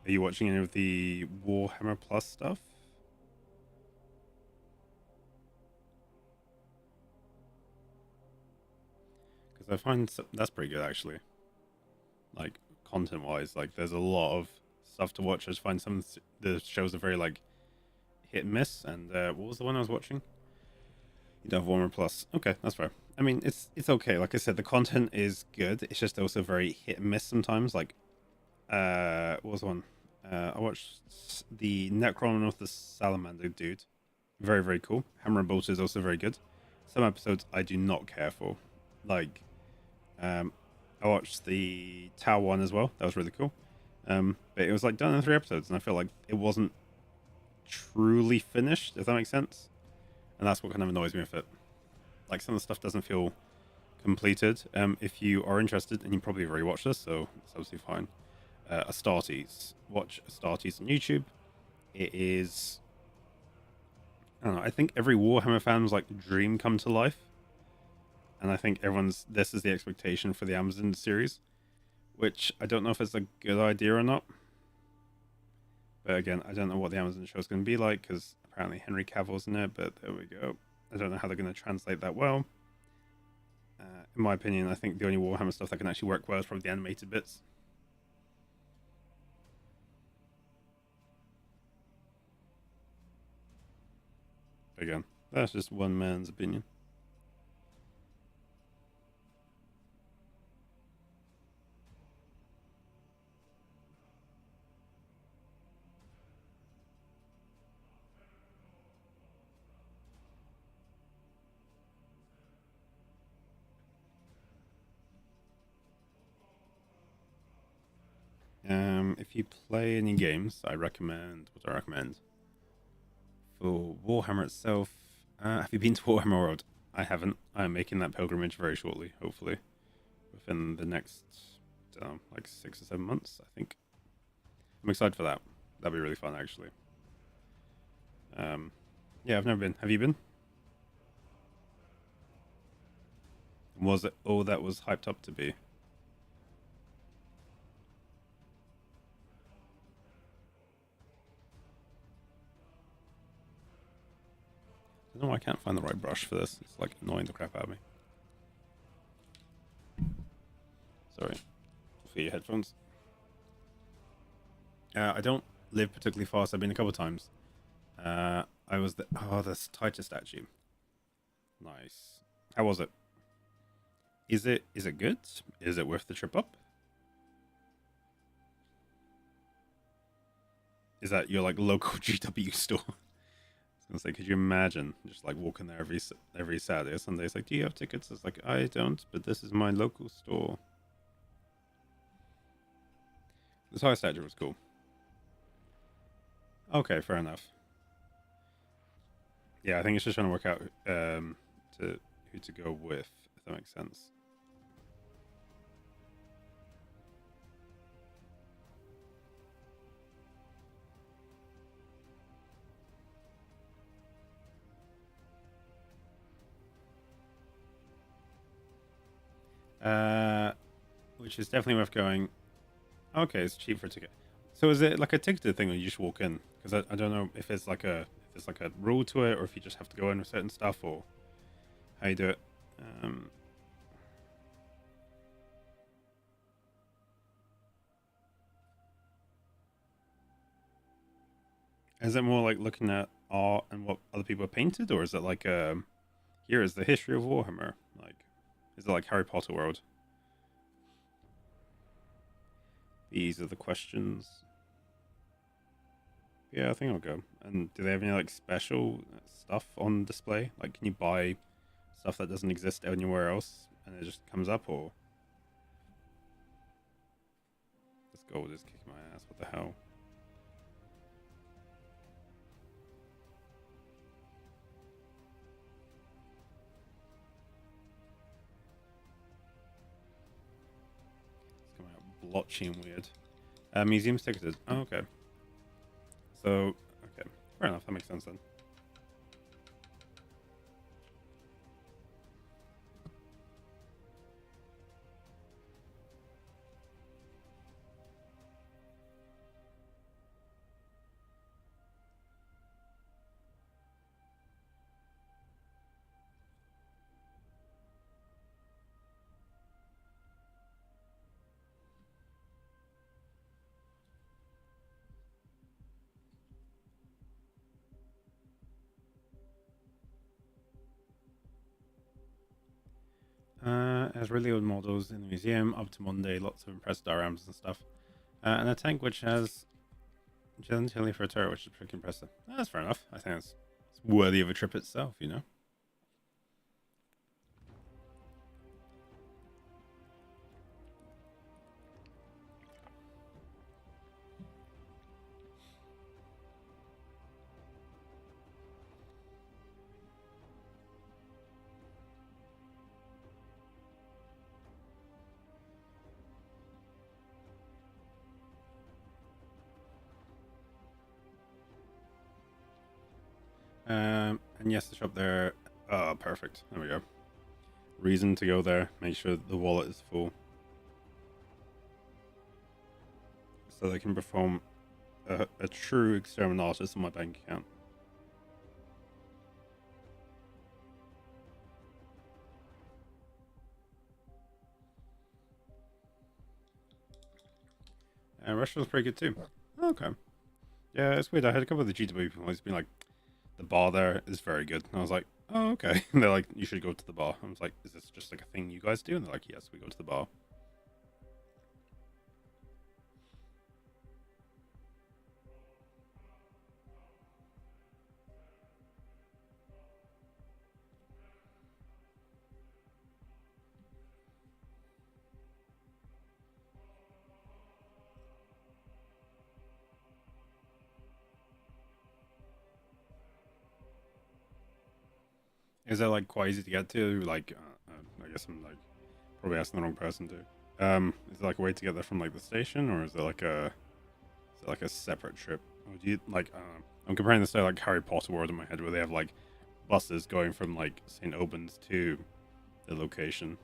Are you watching any of the Warhammer Plus stuff? Because I find that's pretty good actually. Like content wise, like there's a lot of stuff to watch. I just find some of the shows are very like hit and miss. And what was the one I was watching? You don't have Warhammer Plus. Okay, that's fair. I mean, it's okay. Like I said, the content is good. It's just also very hit and miss sometimes. Like, what was the one? I watched the Necron of the Salamander dude. Very, very cool. Hammer and Bolter is also very good. Some episodes I do not care for. Like, I watched the Tau one as well. That was really cool. But it was like done in 3 episodes, and I felt like it wasn't truly finished, if that makes sense. And that's what kind of annoys me with it. Like, some of the stuff doesn't feel completed. If you are interested, and you probably have already watched this, so it's absolutely fine. Astartes. Watch Astartes on YouTube. It is, I don't know, I think every Warhammer fan's like dream come to life. And I think this is the expectation for the Amazon series, which I don't know if it's a good idea or not. But again, I don't know what the Amazon show is going to be like, because apparently Henry Cavill's in it, but there we go. I don't know how they're going to translate that well. In my opinion, I think the only Warhammer stuff that can actually work well is probably the animated bits. Again, that's just one man's opinion. If you play any games, I recommend. What do I recommend? For Warhammer itself, have you been to Warhammer World? I haven't. I'm making that pilgrimage very shortly, hopefully, within the next, like 6 or 7 months, I think. I'm excited for that. That'd be really fun, actually. Yeah, I've never been. Have you been? Was it all that was hyped up to be? I don't know why I can't find the right brush for this. It's like annoying the crap out of me. Sorry. For your headphones. I don't live particularly fast. I've been a couple of times. I was the this Titus statue. Nice. How was it? Is it good? Is it worth the trip up? Is that your like local GW store? I was gonna say, could you imagine just like walking there every Saturday or Sunday? It's like, do you have tickets? It's like, I don't, but this is my local store. The Titus statue was cool. Okay, fair enough. Yeah, I think it's just trying to work out to who to go with, if that makes sense. Which is definitely worth going. Okay, it's cheap for a ticket. So is it like a ticketed thing, or you just walk in? Because I don't know if it's like a rule to it, or if you just have to go in with certain stuff, or how you do it. Um, is it more like looking at art and what other people have painted, or is it like here is the history of Warhammer? Like, is it like Harry Potter world? These are the questions. Yeah, I think I'll go. And do they have any like special stuff on display? Like, can you buy stuff that doesn't exist anywhere else, and it just comes up? Or this gold is kicking my ass. What the hell? It's coming out blotchy and weird. Museum's ticketed. Oh, okay. So, okay, fair enough. That makes sense then. Has really old models in the museum up to Monday. Lots of impressive diorams and stuff. And a tank which has genitalia for a turret, which is pretty impressive. That's fair enough. I think it's worthy of a trip itself, you know? And yes, the shop there. Oh, perfect. There we go. Reason to go there. Make sure the wallet is full, so they can perform a true exterminatus on my bank account. restaurant's pretty good too. Okay. Yeah, it's weird. I had a couple of the GW people always been like, the bar there is very good. And I was like, oh, okay. And they're like, you should go to the bar. I was like, is this just like a thing you guys do? And they're like, yes, we go to the bar. Is that like quite easy to get to? Like, I guess I'm like probably asking the wrong person to. Is it like a way to get there from like the station, or is it like a separate trip? Or do you like? I'm comparing this to like Harry Potter World in my head, where they have like buses going from like St. Albans to the location.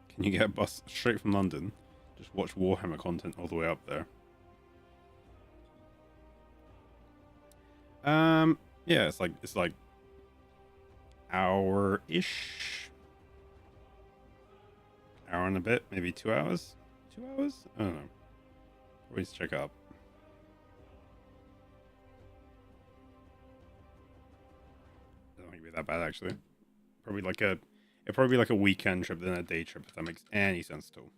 Can you get a bus straight from London? Just watch Warhammer content all the way up there. Yeah, it's like hour-ish, hour and a bit, maybe 2 hours. 2 hours? I don't know. Always check up. I don't think it'd be that bad actually. Probably like a, it'd probably be like a weekend trip than a day trip if that makes any sense at all.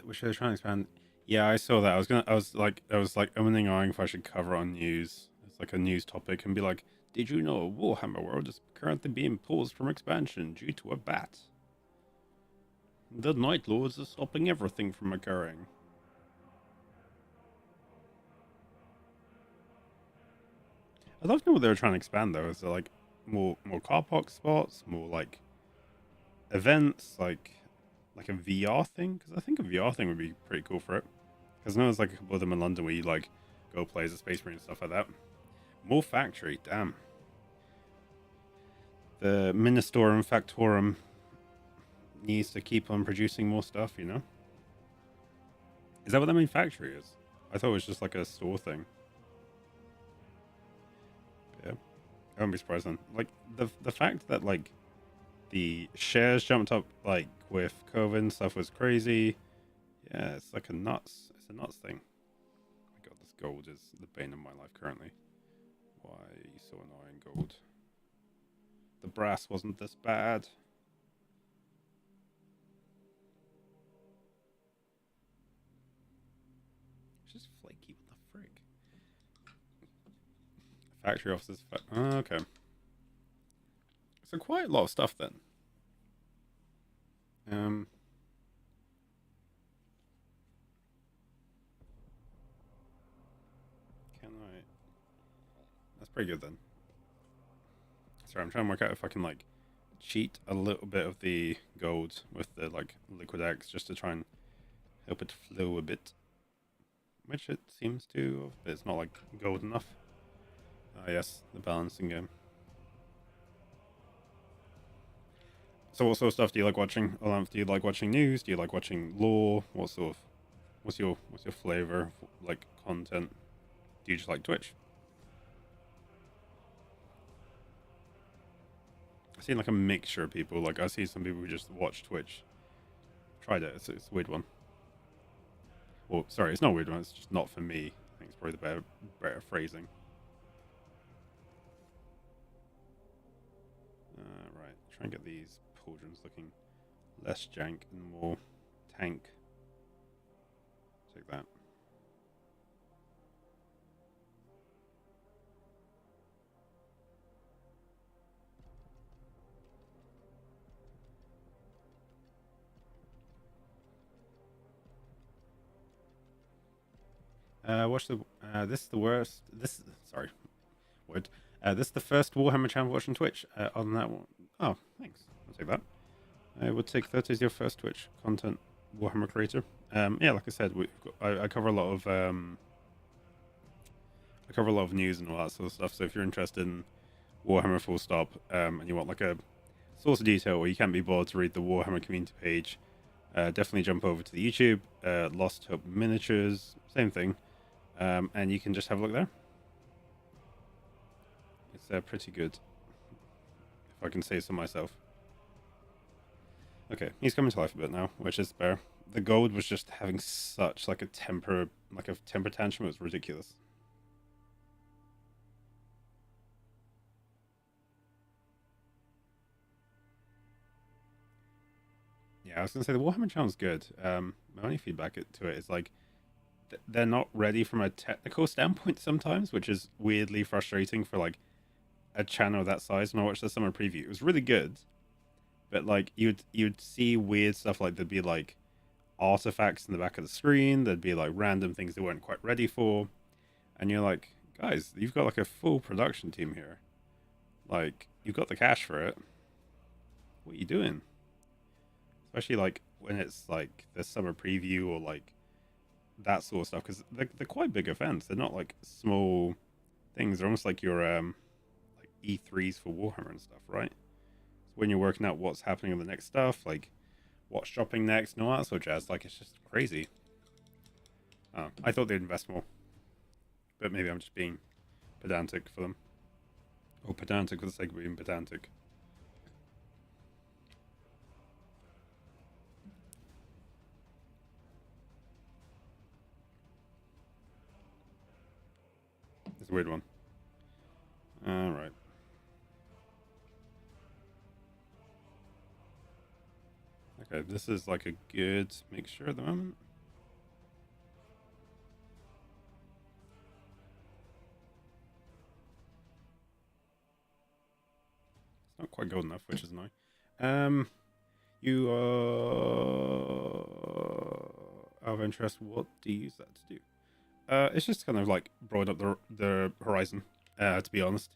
Which they're trying to expand. Yeah, I saw that. I was like umming and ahhing if I should cover it on news. It's like a news topic and be like, did you know Warhammer World is currently being paused from expansion due to a bat? The Night Lords are stopping everything from occurring. I'd love to know what they were trying to expand though. Is there like more car park spots, more like events, like a VR thing? Because I think a VR thing would be pretty cool for it. Because I know there's like a couple of them in London where you like go play as a Space Marine and stuff like that. More factory, damn. The Ministorum Factorum needs to keep on producing more stuff, you know? Is that what that main factory is? I thought it was just like a store thing. Yeah. I wouldn't be surprised then. Like the fact that like the shares jumped up like with COVID and stuff was crazy. Yeah, it's like it's a nuts thing. Oh my god, this gold is the bane of my life currently. Why are you so annoying, gold? The brass wasn't this bad. It's just flaky, what the frick? Factory offices. Oh, okay. So quite a lot of stuff then. Um, can I? That's pretty good then. Sorry, I'm trying to work out if I can like cheat a little bit of the gold with the like liquid X just to try and help it flow a bit. Which it seems to, but it's not like gold enough. Ah, yes, the balancing game. So, what sort of stuff do you like watching? Do you like watching news? Do you like watching lore? What sort of, what's your flavor like content? Do you just like Twitch? I've seen like a mixture of people. Like I see some people who just watch Twitch. Tried it. It's a weird one. Well, sorry, it's not a weird one. It's just not for me. I think it's probably the better phrasing. Right, try and get these pauldrons looking less jank and more tank. Take that. Watch the. This is the worst. This sorry, word. This is the first Warhammer channel watch on Twitch. Other than that one, oh, thanks. I'll take that. I would take that as your first Twitch content Warhammer creator. Yeah, like I said, I cover a lot of news and all that sort of stuff. So if you're interested in Warhammer full stop, and you want like a source of detail, or you can't be bothered to read the Warhammer community page, definitely jump over to the YouTube, LostHopeMiniatures, same thing, and you can just have a look there. It's pretty good, if I can say so myself. Okay, he's coming to life a bit now, which is fair. The gold was just having such like a temper tantrum. It was ridiculous. Yeah, I was gonna say the Warhammer channel's good. My only feedback to it is like they're not ready from a technical standpoint sometimes, which is weirdly frustrating for like a channel that size. When I watched the summer preview, it was really good, but like you'd see weird stuff, like there'd be like artifacts in the back of the screen, there'd be like random things they weren't quite ready for, and you're like, guys, you've got like a full production team here, like you've got the cash for it. What are you doing? Especially like when it's like the summer preview or like that sort of stuff, because they're quite big events. They're not like small things. They're almost like your like E3s for Warhammer and stuff, right? So when you're working out what's happening on the next stuff, like what's dropping next and all that sort of jazz, like it's just crazy. I thought they'd invest more, but maybe I'm just being pedantic for them, or pedantic for the sake of being pedantic. It's a weird one. All right. Okay, this is like a good mixture at the moment. It's not quite gold enough, which is annoying. You out of interest, what do you use that to do? It's just kind of like broaden up the horizon, to be honest.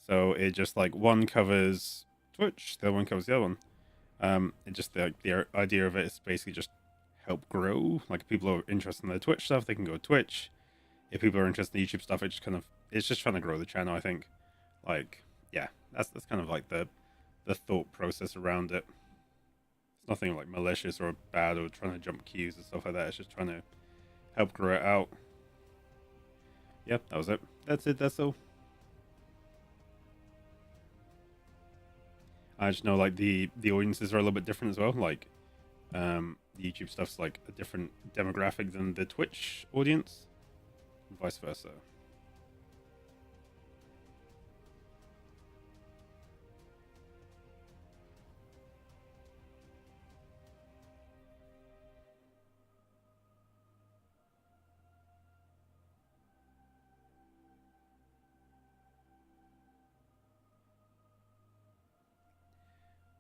So it just like one covers Twitch, the other one covers the other one. It just the idea of it is basically just help grow. Like if people are interested in the Twitch stuff, they can go to Twitch. If people are interested in YouTube stuff, it's just trying to grow the channel. I think, like yeah, that's kind of like the thought process around it. It's nothing like malicious or bad or trying to jump queues and stuff like that. It's just trying to help grow it out. Yep, that was it. That's it. That's all. I just know like the audiences are a little bit different as well. Like, the YouTube stuff's like a different demographic than the Twitch audience, and vice versa.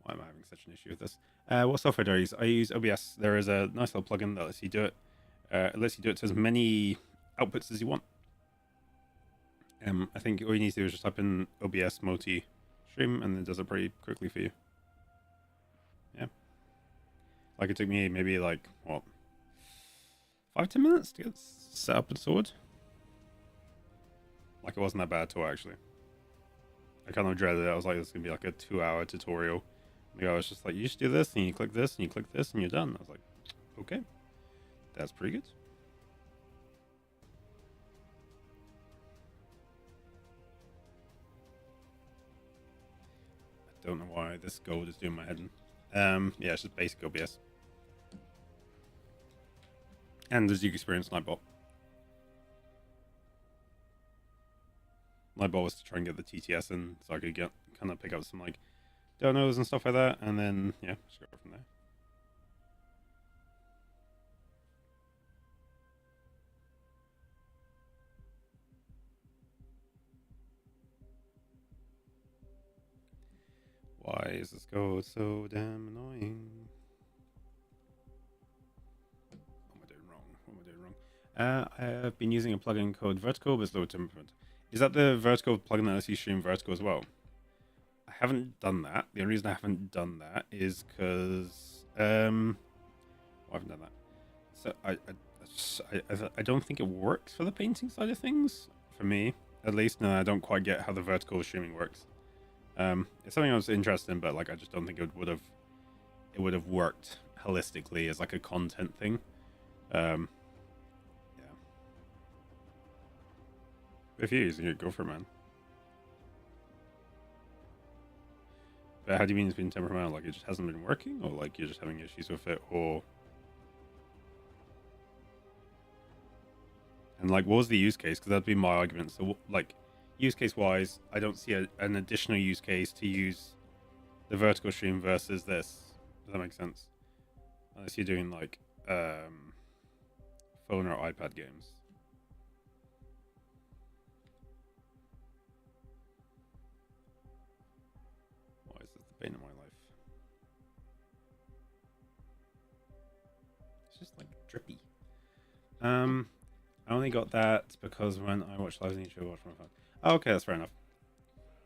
Why am I having such an issue with this? What software do I use? I use OBS. There is a nice little plugin that lets you do it. It lets you do it to as many outputs as you want. I think all you need to do is just type in OBS multi stream, and it does it pretty quickly for you. Yeah, like it took me maybe like what 5-10 minutes to get set up and sorted. Like it wasn't that bad at all, actually. I kind of dreaded it. I was like, this is gonna be like a 2-hour tutorial. The guy was just like, you just do this, and you click this, and you click this, and you're done. I was like, okay, that's pretty good. I don't know why this gold is doing my head in. Yeah, it's just basic OBS. And as you experience Nightbot. Nightbot was to try and get the TTS in so I could get kind of pick up some like donos and stuff like that, and then yeah, just go from there. Why is this code so damn annoying? What am I doing wrong? What am I doing wrong? I've been using a plugin called Vertical, but it's low temperament. Is that the Vertical plugin that lets you stream Vertical as well? I haven't done that. The only reason I haven't done that is because I haven't done that. So I don't think it works for the painting side of things for me, at least. No, I don't quite get how the vertical streaming works. It's something I was interested in, but like I just don't think it would have worked holistically as like a content thing. Yeah. If you're using it, go for it, man. But how do you mean it's been temperamental? Like it just hasn't been working, or like you're just having issues with it, or and like what was the use case? Because that'd be my argument. So like use case wise, I don't see an additional use case to use the vertical stream versus this. Does that make sense? Unless you're doing like phone or iPad games. Why is this the pain of my life? It's just like drippy. I only got that because when I watch live on YouTube, I watch my phone. Oh, okay, that's fair enough.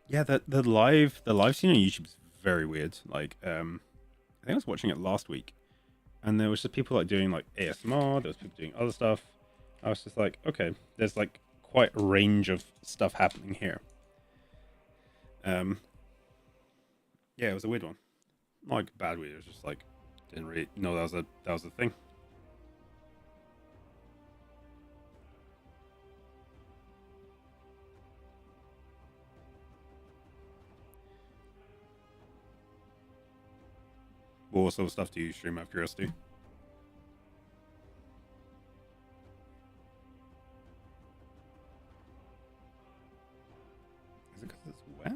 Yeah, the live scene on YouTube is very weird. Like, I think I was watching it last week, and there was just people like doing like ASMR. There was people doing other stuff. I was just like, okay, there's like quite a range of stuff happening here. Yeah, it was a weird one. Not like bad weird. It was just like didn't really know that was a thing. What sort of stuff do you stream out of curiosity? Is it because it's wet?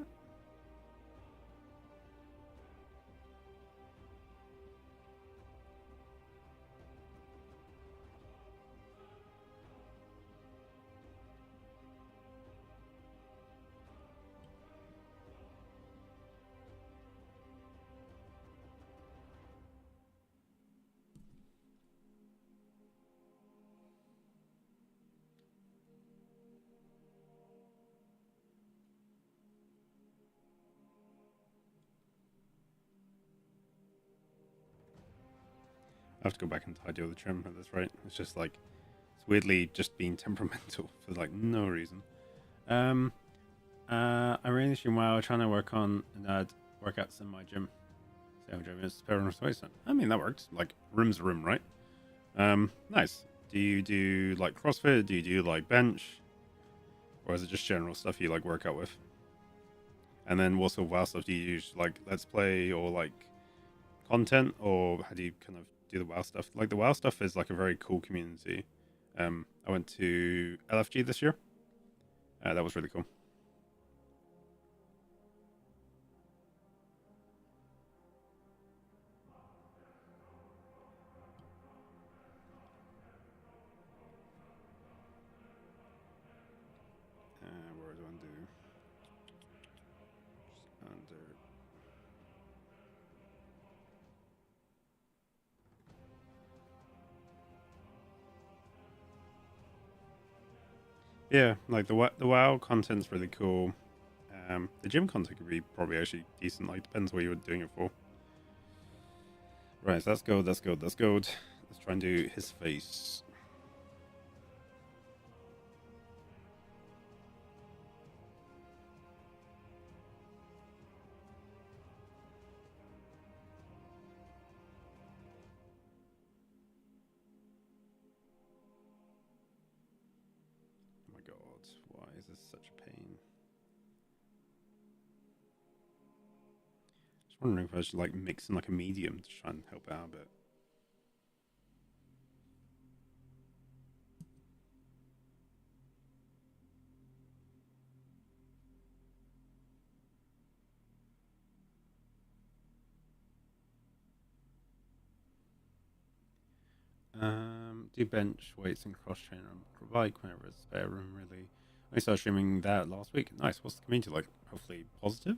I have to go back and tidy all the trim at this rate. It's just like it's weirdly just being temperamental for like no reason. Um, I'm really stream while trying to work on workouts in my gym. So gym is spare room space. I mean that works. Like room's a room, right? Nice. Do you do like CrossFit? Do you do like bench? Or is it just general stuff you like work out with? And then what sort of WoW stuff do you use? Like Let's Play or like content? Or how do you kind of do the WoW stuff? Like the WoW stuff is like a very cool community. I went to LFG this year. That was really cool. Where do I do? Under. Yeah, like the WoW content's really cool. The gym content could be probably actually decent. Like depends what you're doing it for. Right, so that's gold. That's gold. That's gold. Let's try and do his face. Oh my god, why is this such a pain? Just wondering if I should like mix in like a medium to try and help out a bit. Do bench weights and cross train on bike whenever it's spare room. Really, I started streaming that last week. Nice. What's the community like? Hopefully positive.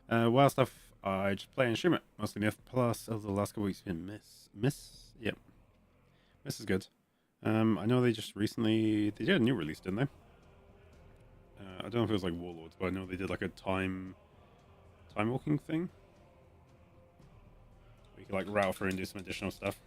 WoW stuff. I just play and stream it mostly Myth Plus. Over the last couple weeks, been Miss. Yep, Miss is good. I know they just recently they did a new release, didn't they? I don't know if it was like Warlords, but I know they did like a time walking thing. We could like route through and do some additional stuff.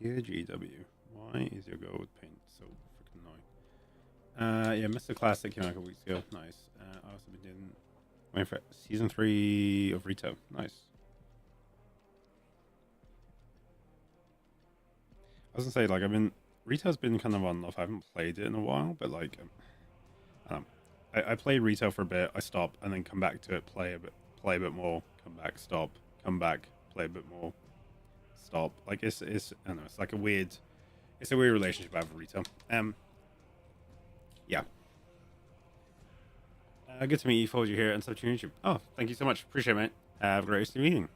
Dear GW, why is your gold paint so freaking annoying? Yeah, Mr. Classic came out a couple weeks ago. Nice. I also been doing waiting for season 3 of Rito. Nice. I was gonna say like I've been Rito's been kind of on and off. I haven't played it in a while, but like I don't know. I play Rito for a bit. I stop and then come back to it. Play a bit more. Come back. Stop. Come back. Play a bit more. Stop. Like it's I don't know. It's like a weird relationship I have with Rito. Yeah. Good to meet you. Followed you here and sub to YouTube. Oh, thank you so much. Appreciate it, mate. Have a great rest of your evening.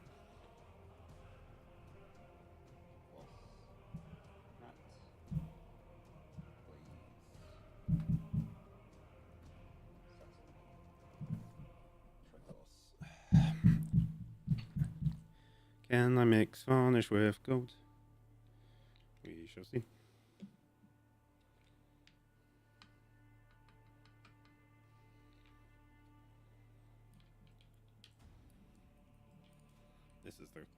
Can I mix varnish with gold? We shall see.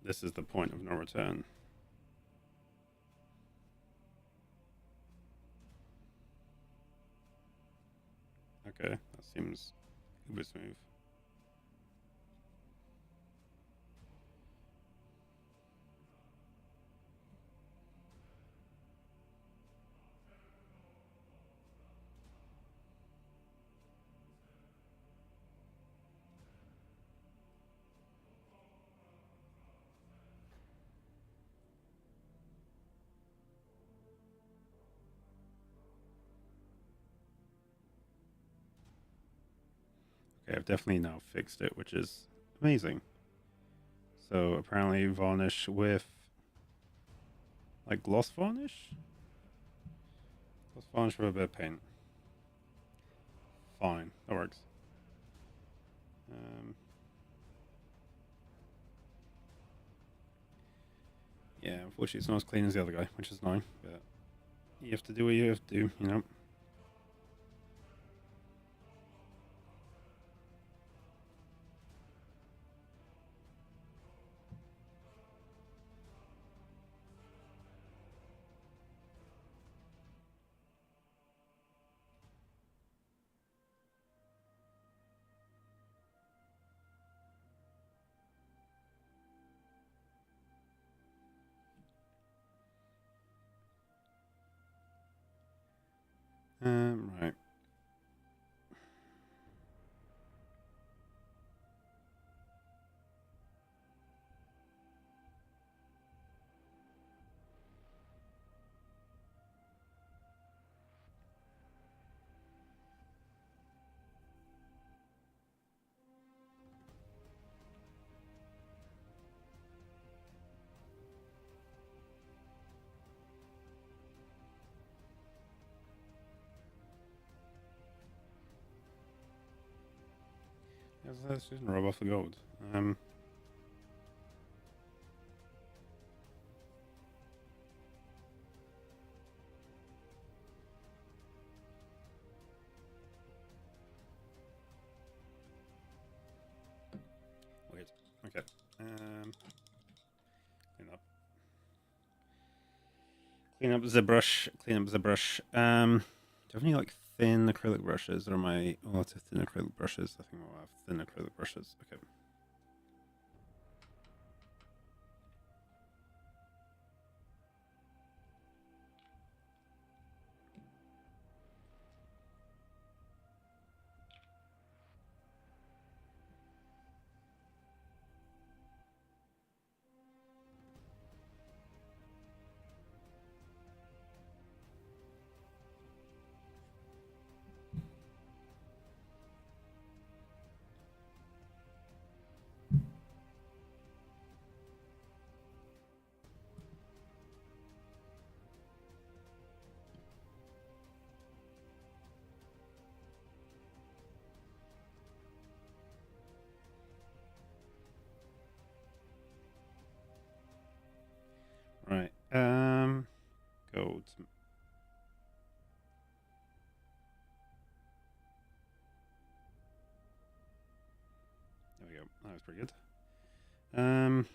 This is the point of no return. Okay, that seems uber smooth. Okay, I've definitely now fixed it, which is amazing. So apparently varnish with like gloss varnish? Gloss varnish with a bit of paint. Fine, that works. Yeah, unfortunately it's not as clean as the other guy, which is annoying, but you have to do what you have to do, you know? Right. Let's just rub off the gold. Wait. Okay. Clean up. Clean up the brush. Clean up the brush. Do you have any like thin acrylic brushes, or am I? Oh, lots of thin acrylic brushes. I think I'll have thin acrylic brushes. Okay. That was pretty good. Trim.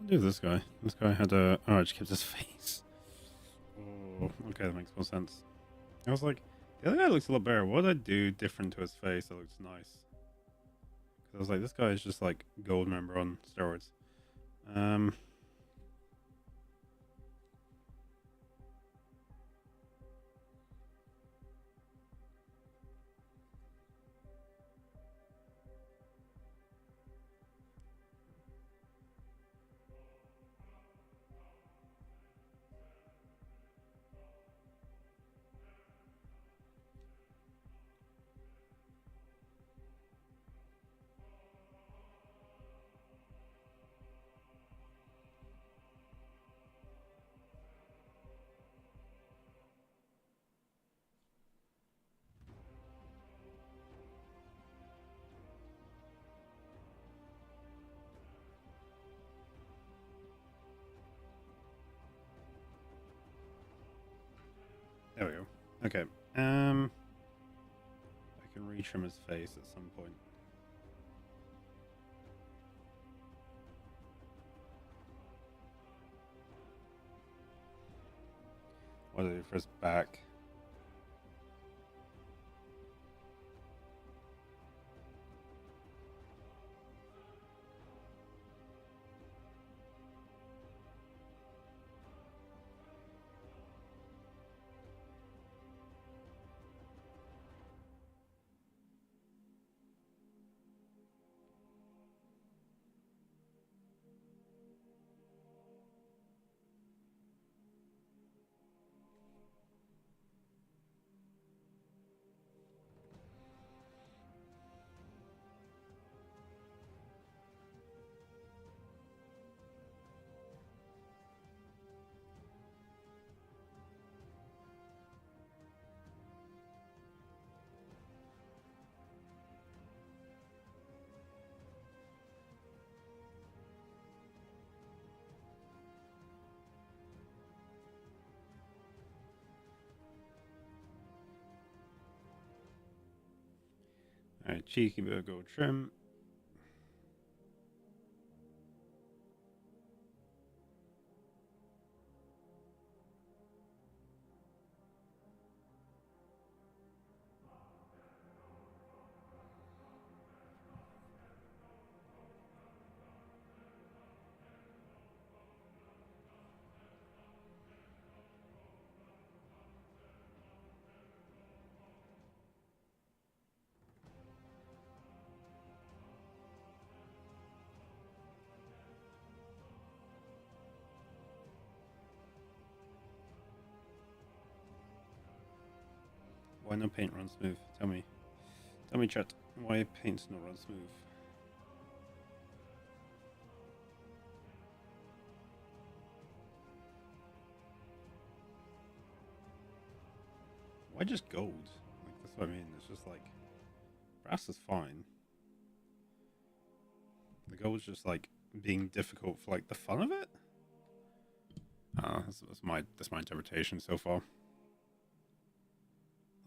What do this guy? This guy had a... Oh, I just kept his face. Oh, okay, that makes more sense. I was like, the other guy looks a lot better. What did I do different to his face that looks nice? Because I was like, this guy is just like gold member on steroids. There we go. Okay. I can retrim his face at some point. What do I do for his back? Alright, cheeky bit of gold trim. Why no paint run smooth? Tell me. Tell me, chat. Why paint's not run smooth? Why just gold? Like, that's what I mean. It's just like... Brass is fine. The gold's just like being difficult for like the fun of it? That's my interpretation so far.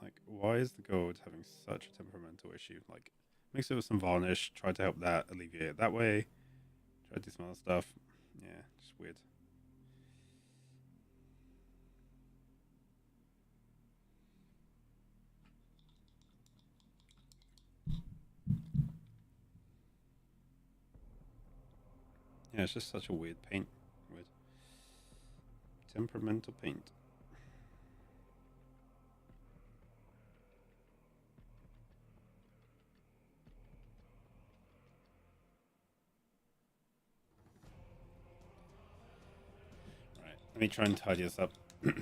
Like, why is the gold having such a temperamental issue? Like, mix it with some varnish, try to help that alleviate it that way. Try to do some other stuff. Yeah, just weird. Yeah, it's just such a weird paint. Weird. Temperamental paint. Right, let me try and tidy this up. There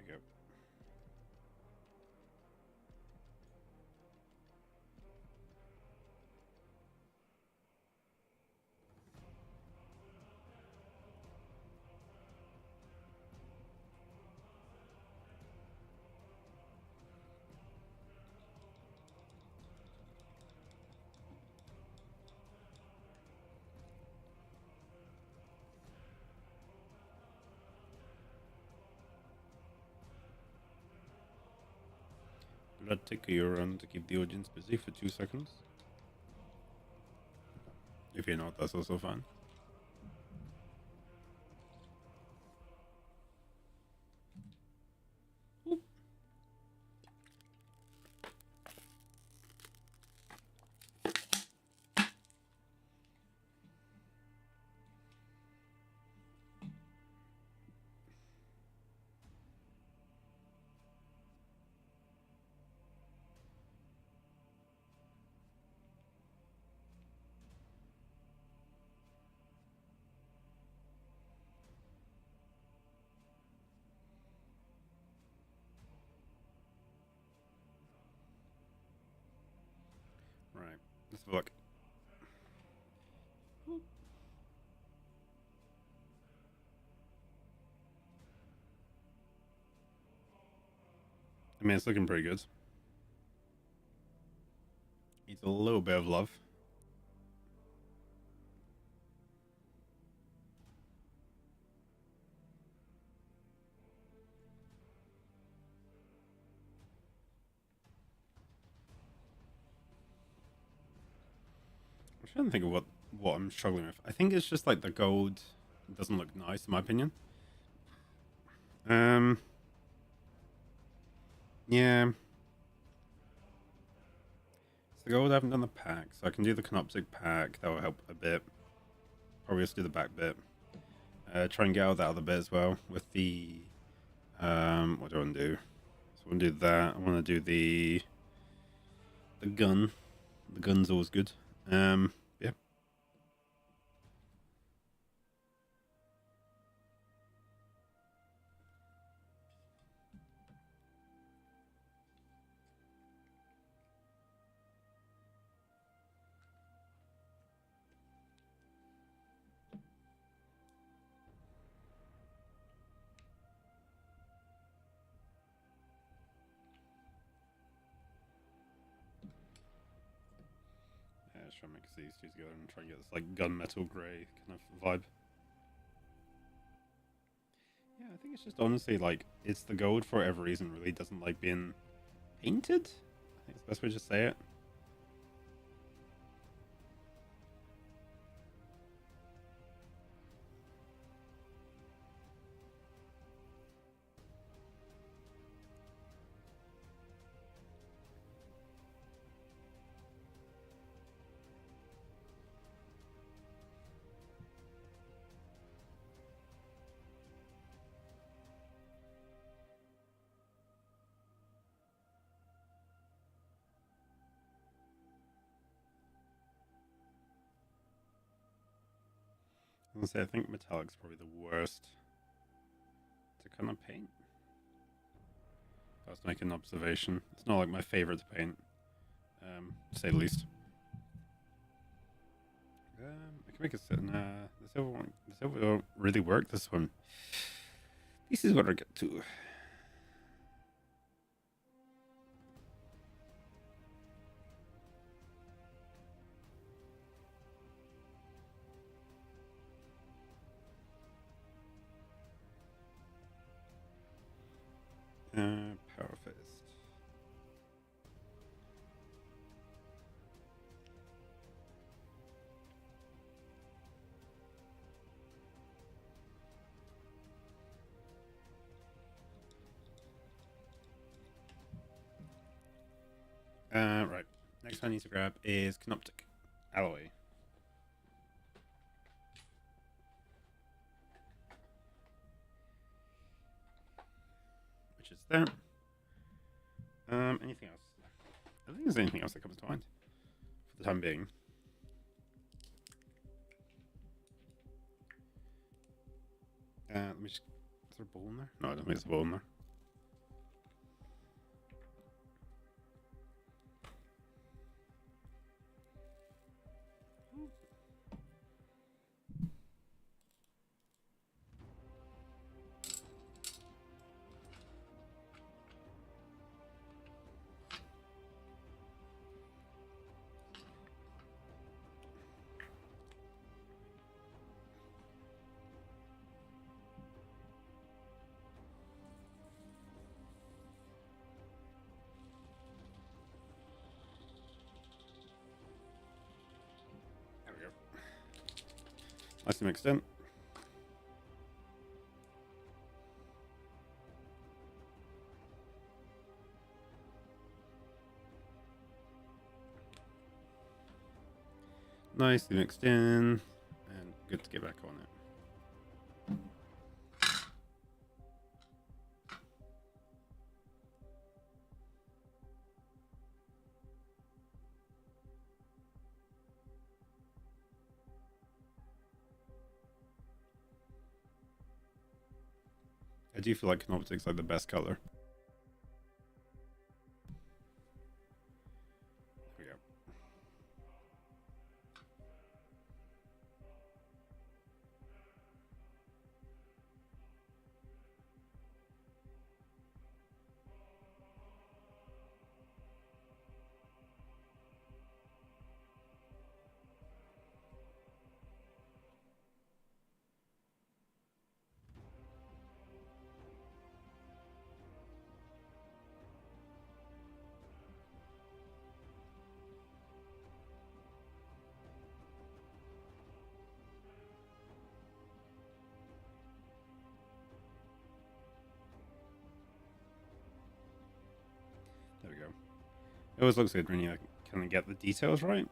we go. Blood take a run to keep the audience busy for 2 seconds. If you're not, that's also fine. Right, let's have a look. I mean, it's looking pretty good. Needs a little bit of love. I'm trying to think of what I'm struggling with. I think it's just like the gold doesn't look nice in my opinion. Yeah. It's the gold I haven't done the pack, so I can do the Canoptic pack. That will help a bit. Probably just do the back bit. Try and get out that other bit as well with the what do I want to do? So I want to do that. I want to do the gun. The gun's always good. Yeah. Just try and mix these two together and try and get this like gunmetal grey kind of vibe. Yeah, I think it's just honestly like it's the gold for whatever reason really doesn't like being painted. I think it's the best way to just say it. I was gonna say I think metallic's probably the worst to kind of paint. I was making an observation. It's not like my favorite to paint, to say the least. I can make a set. Nah, the silver one. The silver don't really work. This one. This is what I get to. Power Fist. Right. Next I need to grab is Canoptic Alloy. Which is there. Anything else? I don't think there's anything else that comes to mind for the time being. Let me just. Is there a ball in there? No, I don't think there's a ball in there. There we go. Nicely mixed in. Nicely mixed in, and good to get back on it. I do feel like Canoptic's like the best color. There we go. There we go. It always looks good when you kind of get the details right.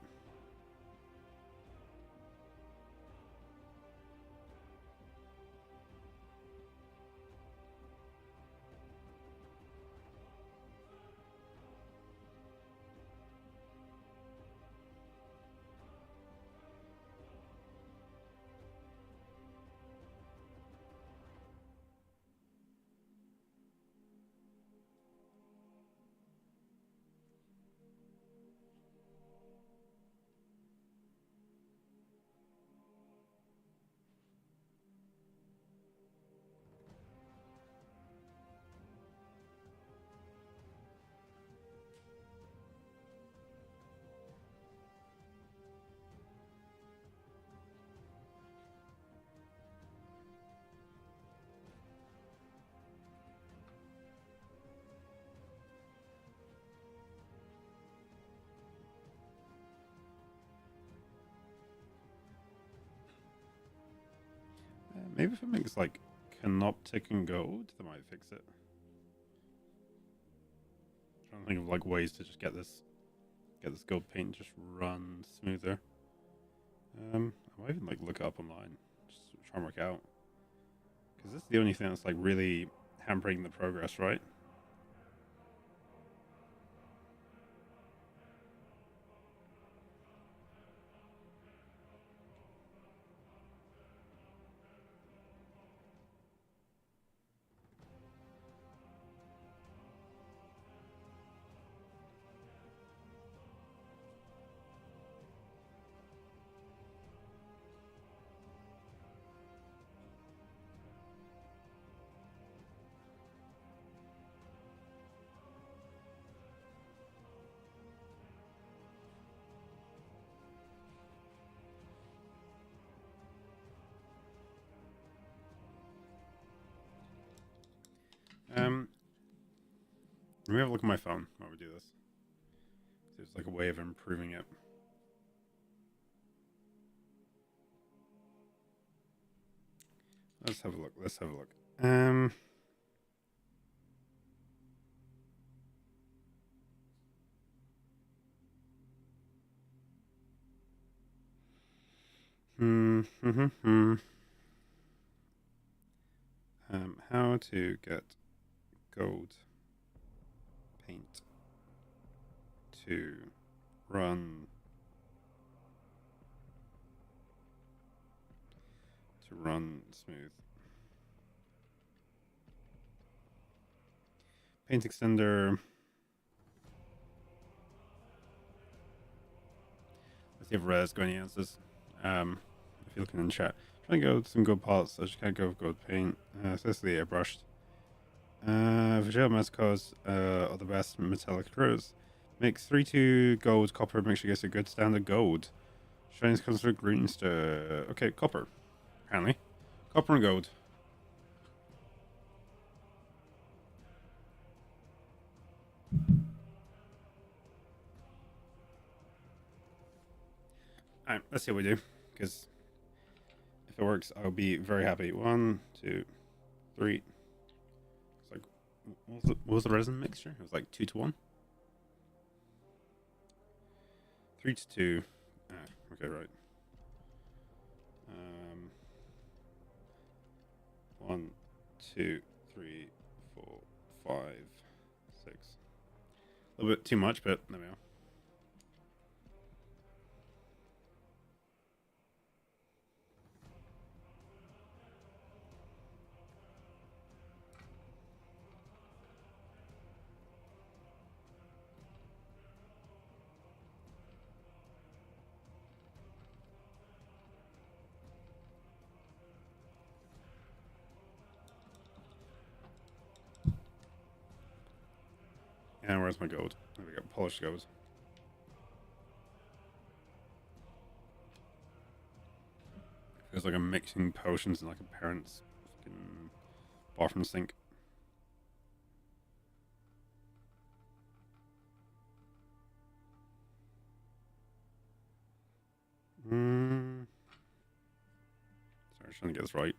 Maybe if it makes like Canoptic and gold, that might fix it. Trying to think of like ways to just get this gold paint just run smoother. I might even like look it up online, just try and work out. Because this is the only thing that's like really hampering the progress, right? Let me have a look at my phone while we do this. So it's like a way of improving it. Let's have a look. Let's have a look. How to get gold paint to run smooth. Paint extender. Let's see if Red's got any answers. If you're looking in the chat, trying to go with some good parts. I just can't go with gold paint. Especially airbrushed. Visual Mascos are the best metallic acrylics. Make 3-2 gold, copper. Make sure you get a good standard gold. Shines comes through green star. Okay, copper. Apparently, copper and gold. Alright, let's see what we do. Because if it works, I'll be very happy. 1, 2, 3. It's like, what was the resin mixture? It was like 2 to 1. 3 to 2. Okay, right. 1, 2, 3, 4, 5, 6. A little bit too much, but there we are. And where's my gold? There we go, polished gold. Feels like I'm mixing potions in like a parent's fucking bathroom sink. Sorry, I'm trying to get this right.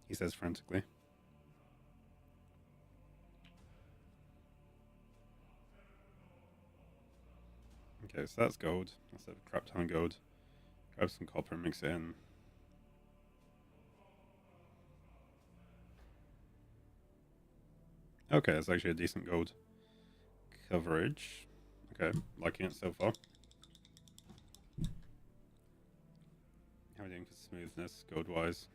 He says frantically. Okay, so that's gold. That's a crap ton of gold. Grab some copper and mix it in. Okay, it's actually a decent gold coverage. Okay, liking it so far. How are we doing for smoothness, gold-wise?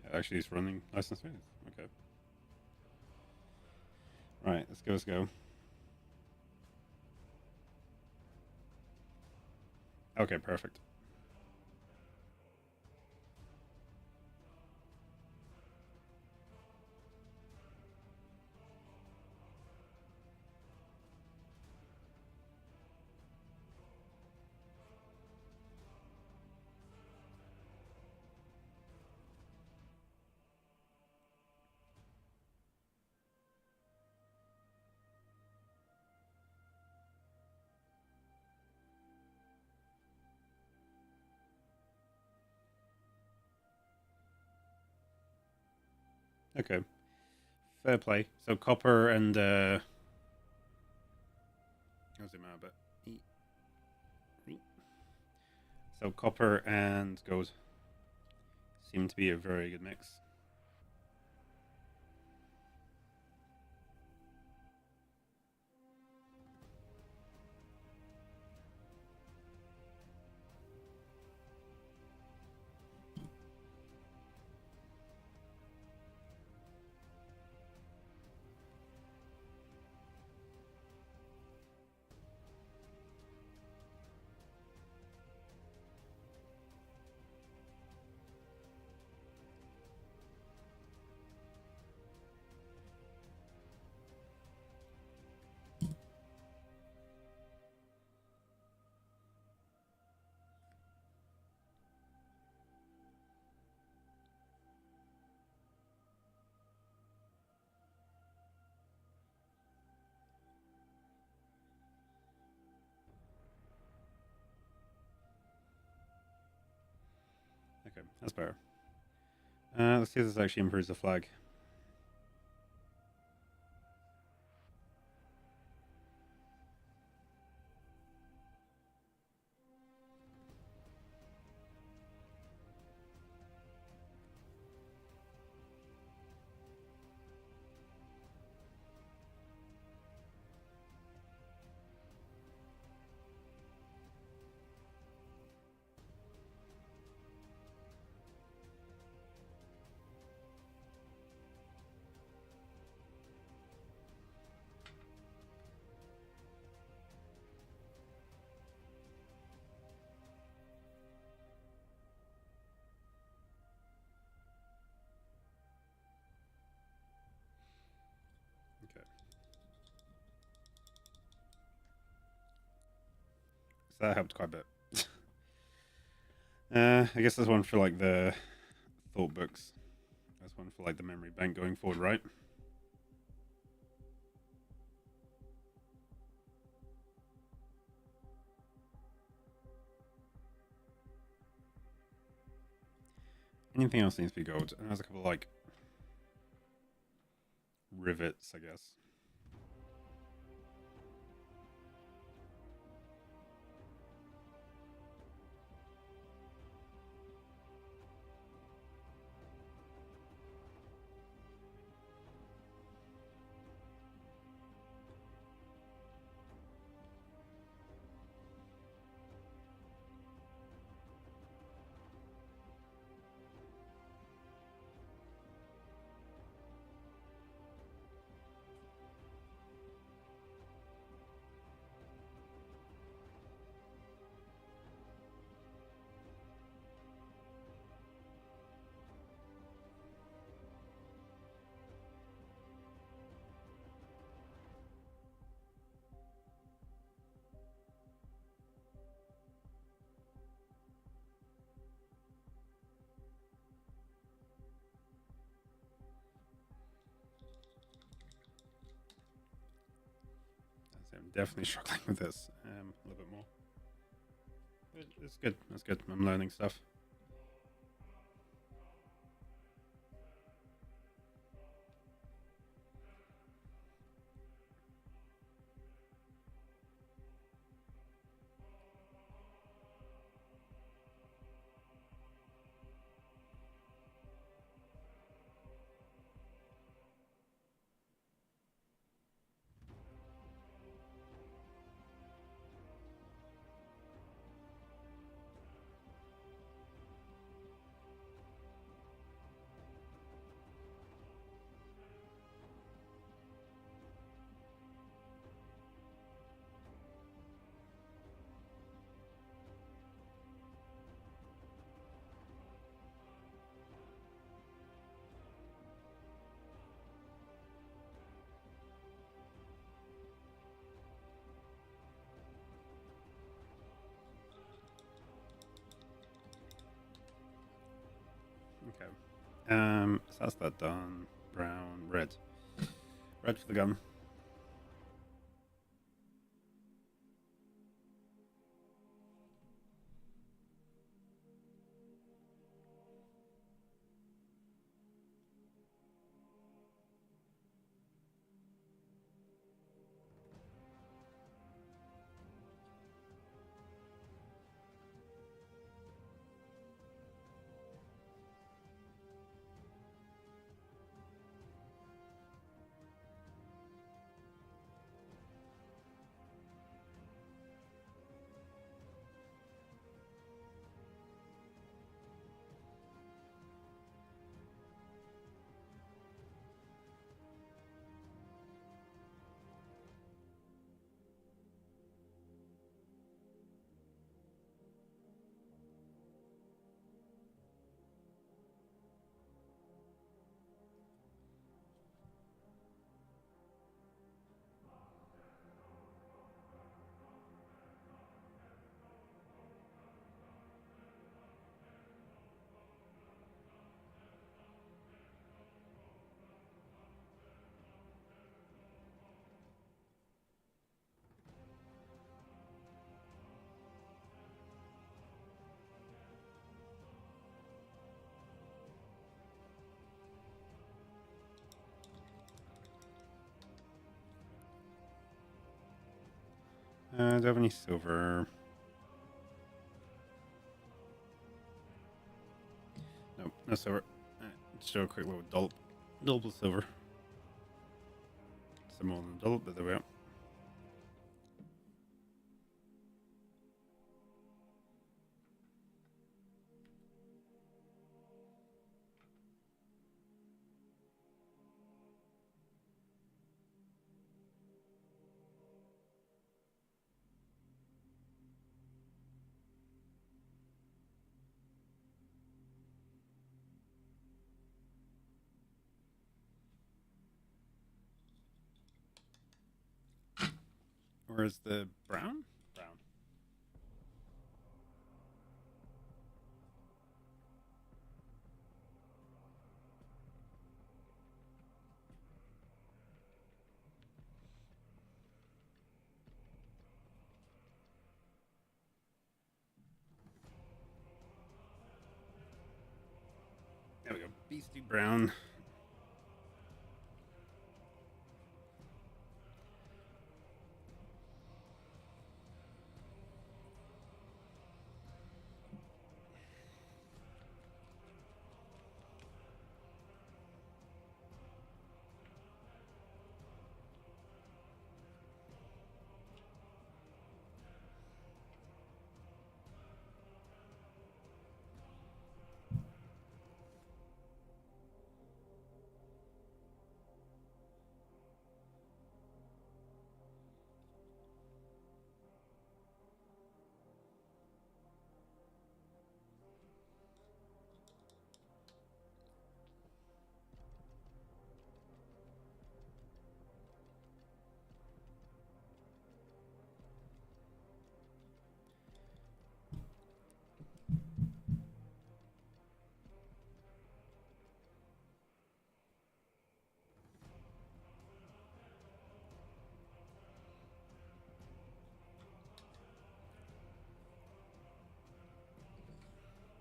Yeah, actually, it's running nice and smooth. Okay. Right, let's go, let's go. Okay, perfect. Okay. Fair play. So copper and how's it matter? But so copper and gold seem to be a very good mix. That's better. Let's see if this actually improves the flag. Okay. So that helped quite a bit. I guess there's one for like the thought books. There's one for like the memory bank going forward, right? Anything else needs to be gold? And there's a couple of, like, rivets, I guess. I'm definitely struggling with this a little bit more. But it's good. That's good. I'm learning stuff. Okay. So that's that done. Brown, red. Red for the gun. Do I have any silver? Nope, no silver. Let's show a quick little dollop. Dollop of silver. Some more than a dollop, but there we are. Or is the brown? Brown. There we go. Beastie brown.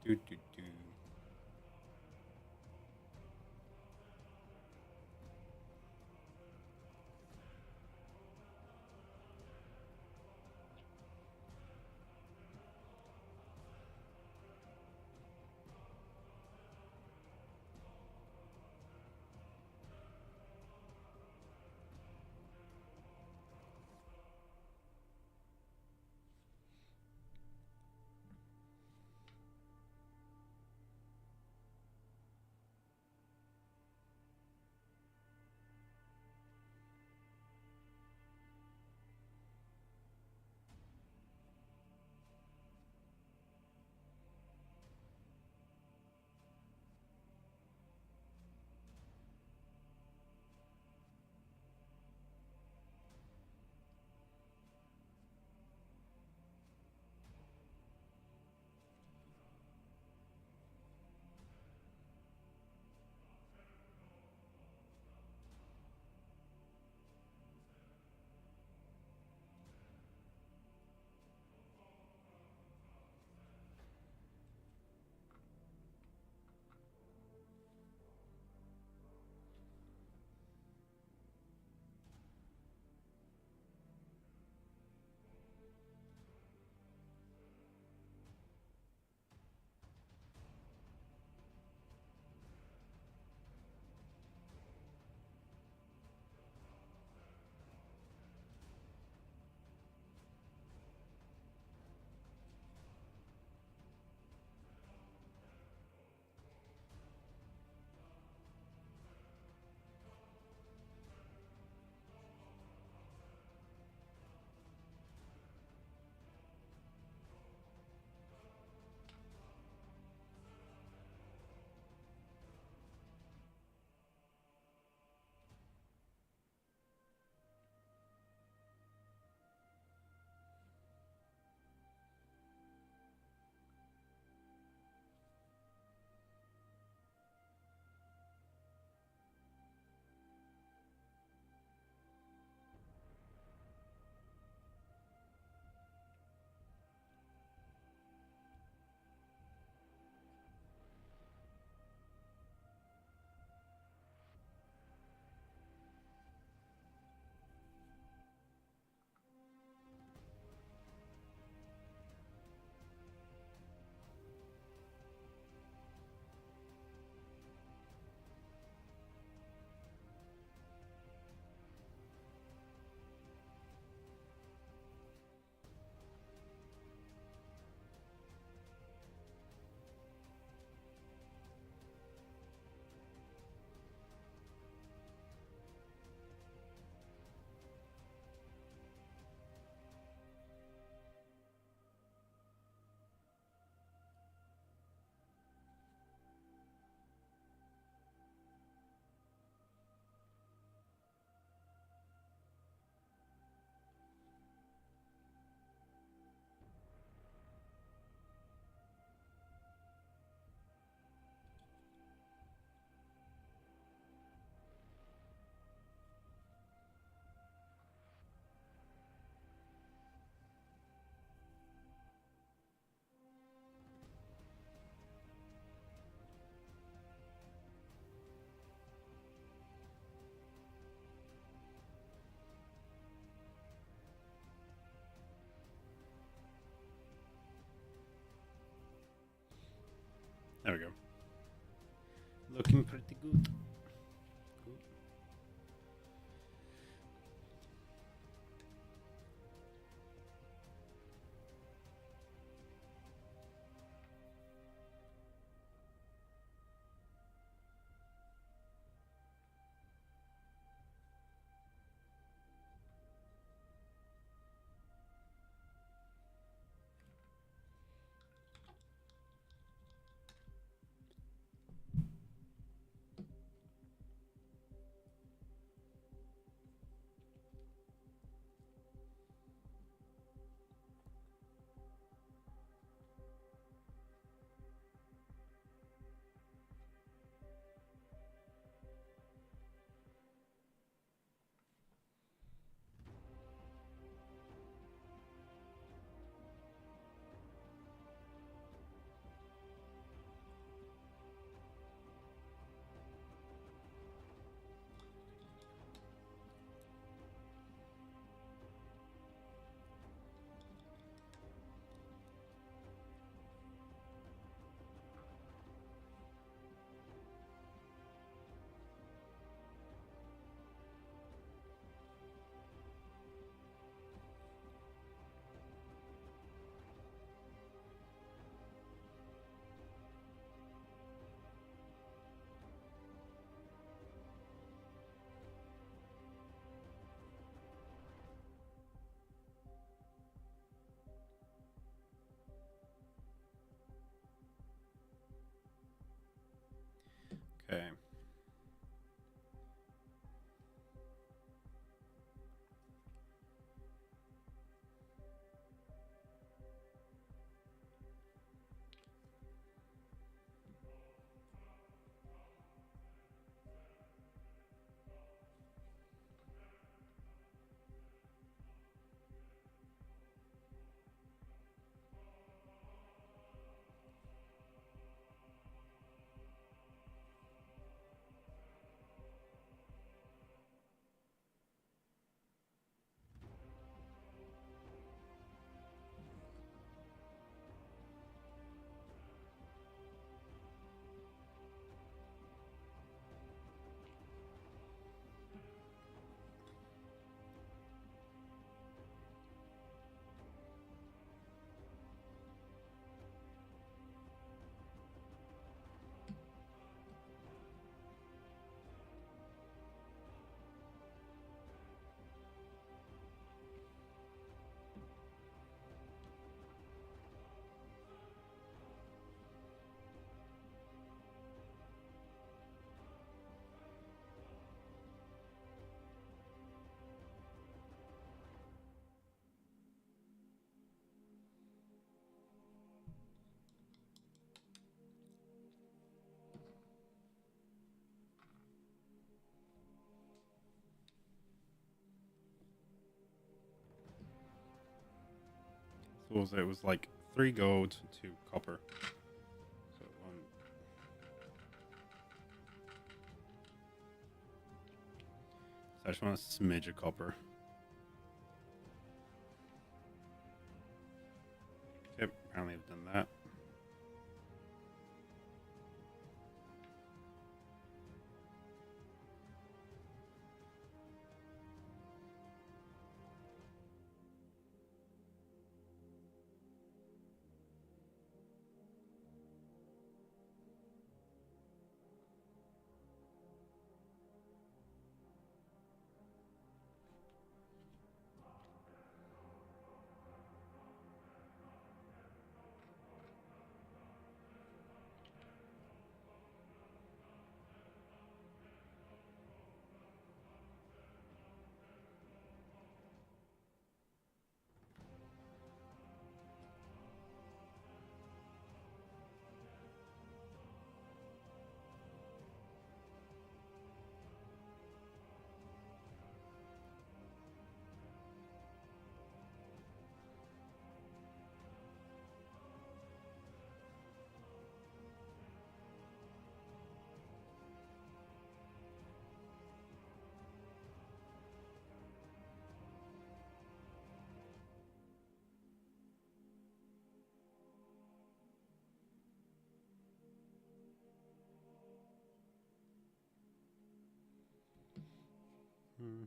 Do, do, do. There we go. Looking pretty good. Cool. Okay. So what was it? It was like 3 gold, 2 copper. So so I just want a smidge of copper. Yep, apparently I've done that.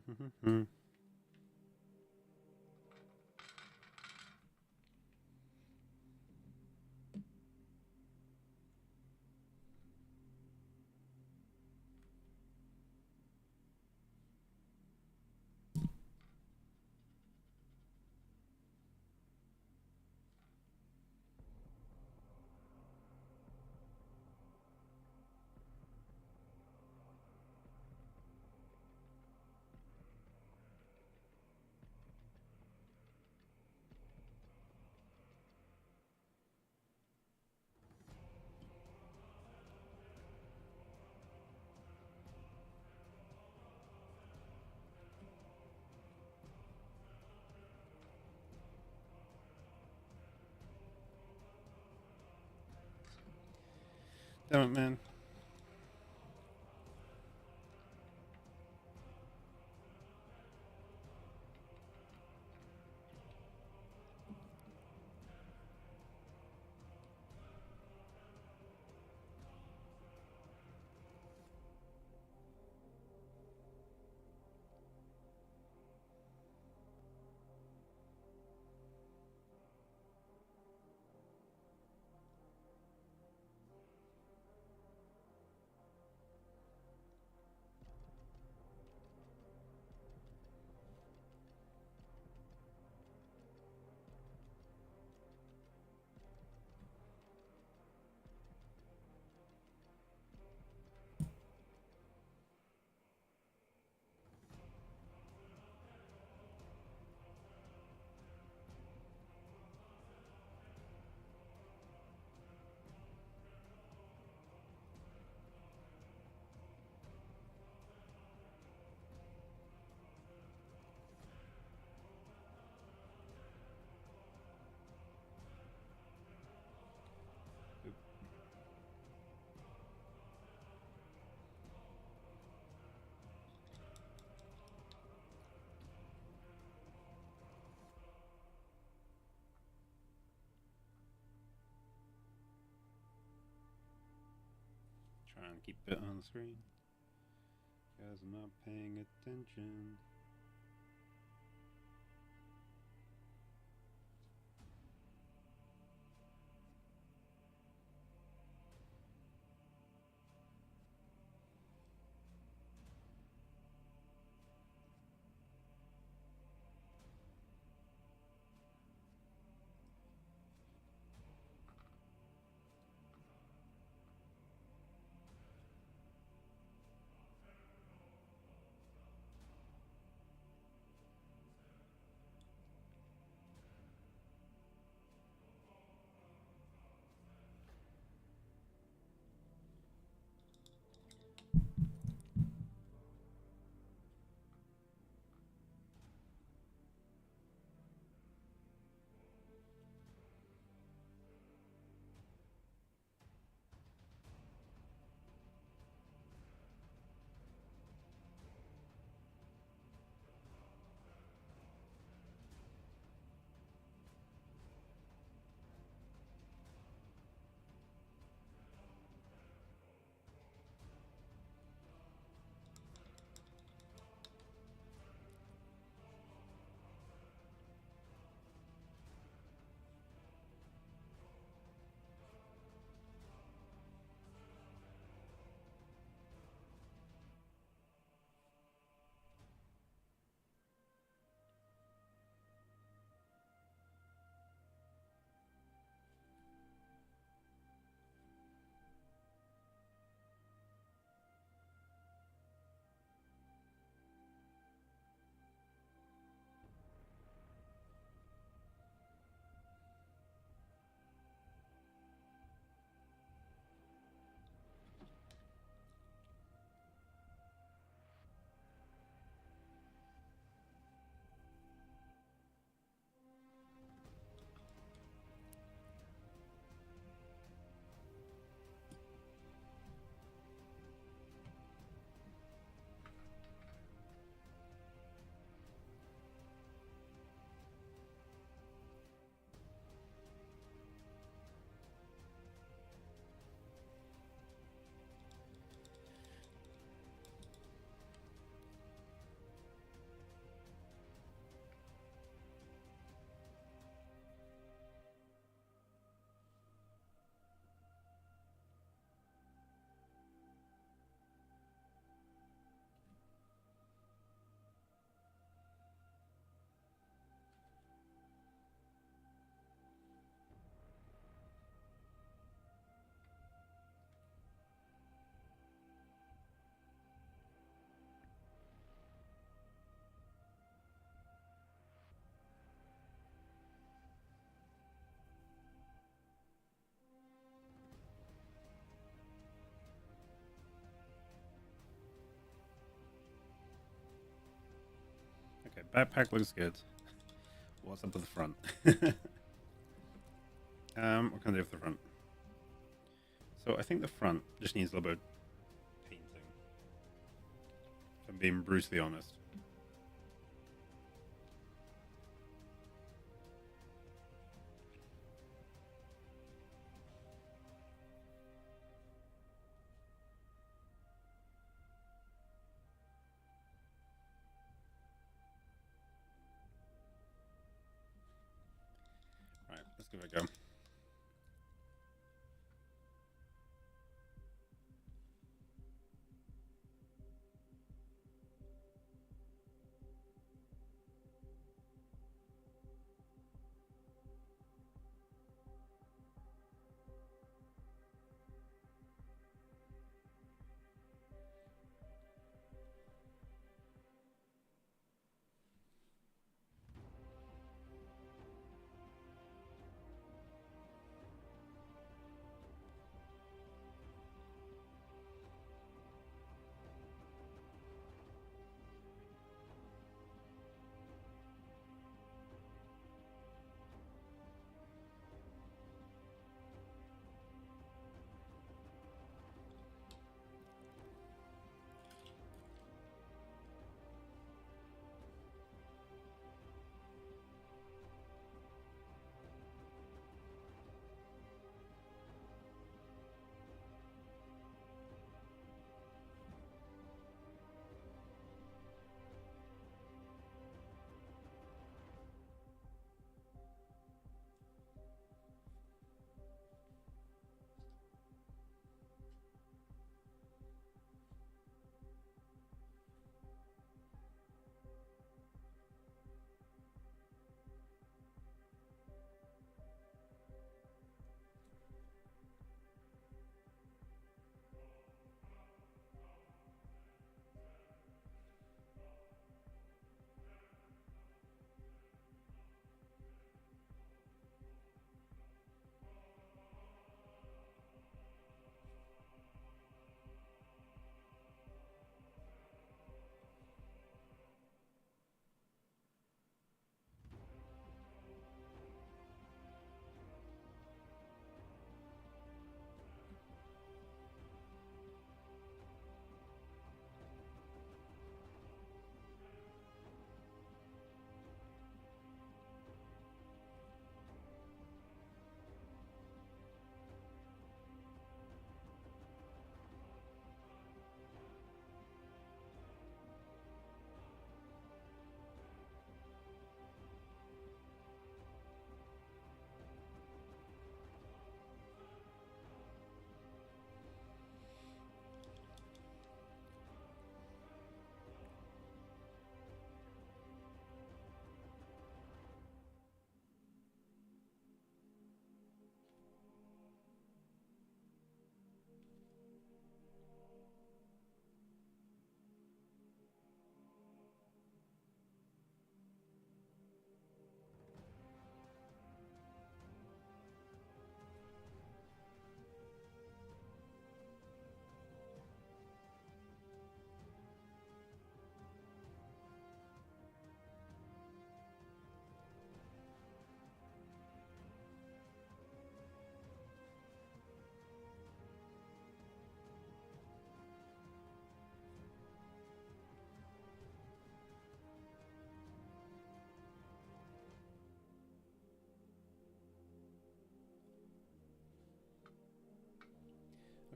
Damn it, man. Trying to keep it on the screen. Guys, I'm not paying attention. backpack looks good. What's up with the front? What can I do with the front? So I think the front just needs a little bit of painting. If I'm being brutally honest. Right, let's give it a go.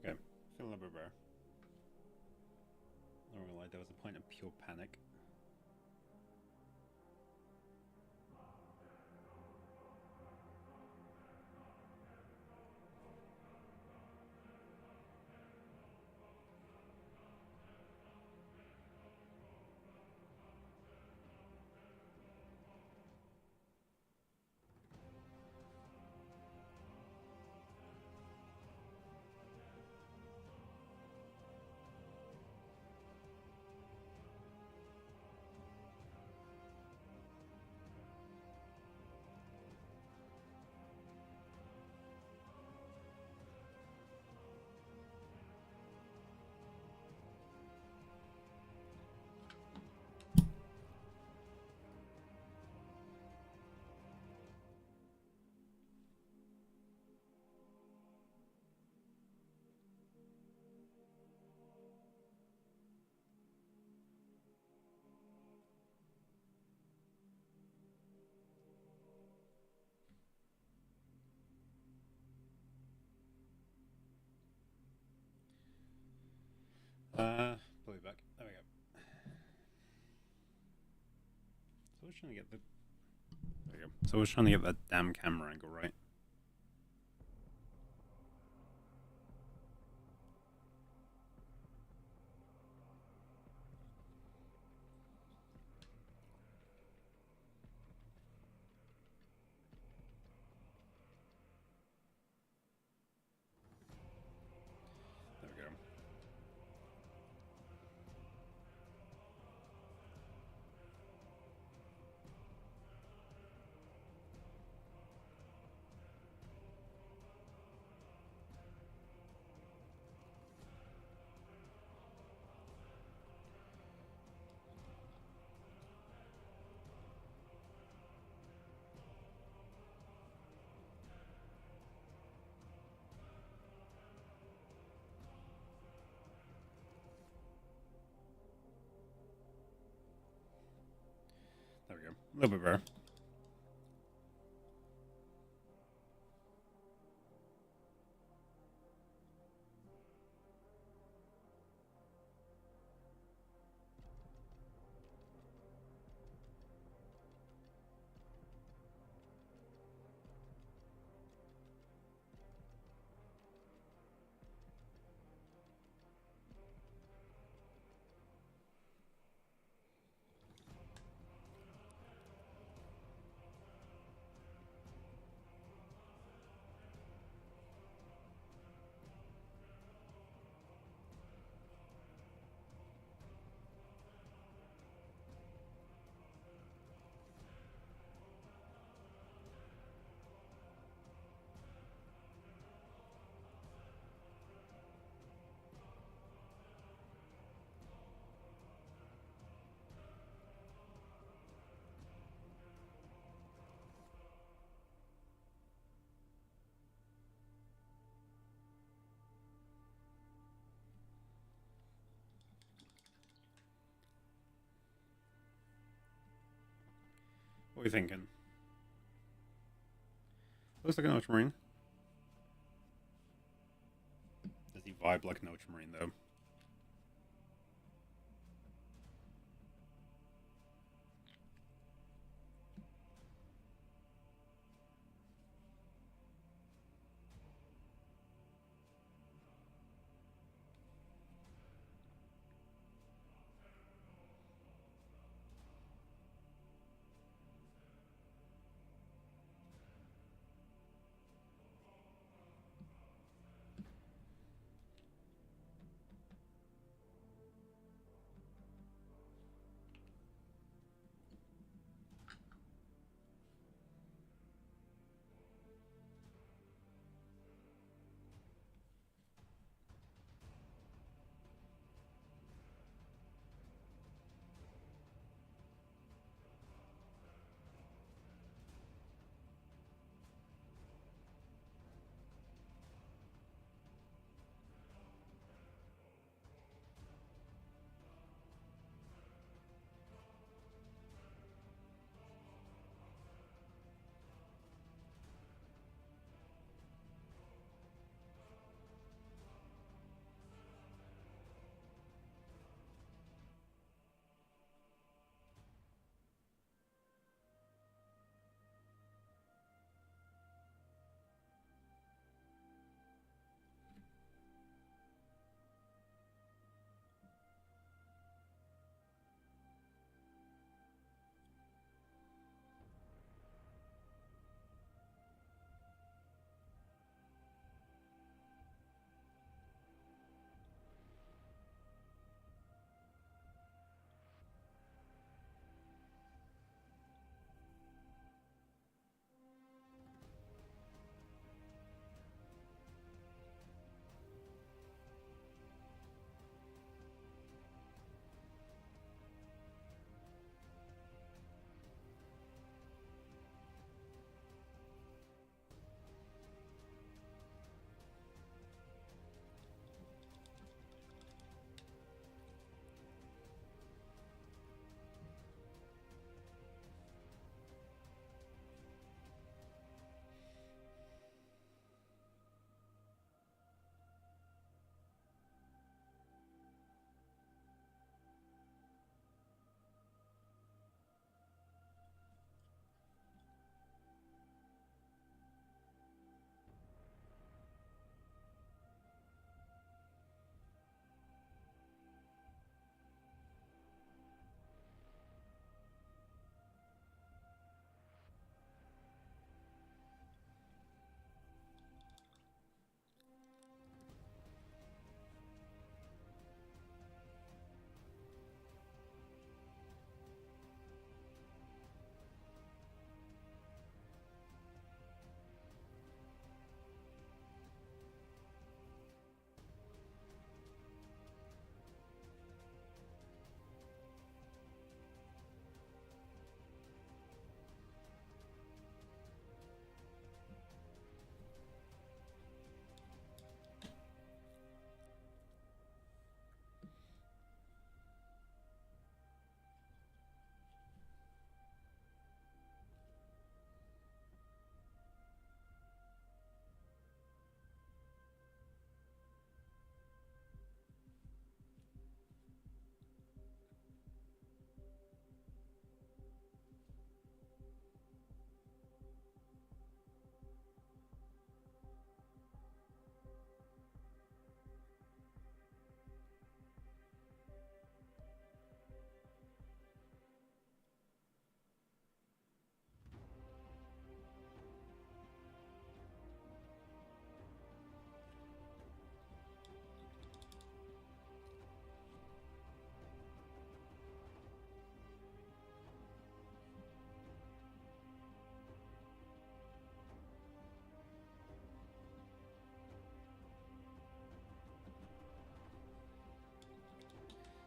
Okay, feeling a little bit better. Not gonna lie, there was a point of pure panic. was trying to get the... There you go. So I was trying to get that damn camera angle right. There we go. There we go. A little bit better. What are you thinking? Looks like an Ultramarine. Does he vibe like an Ultramarine, though?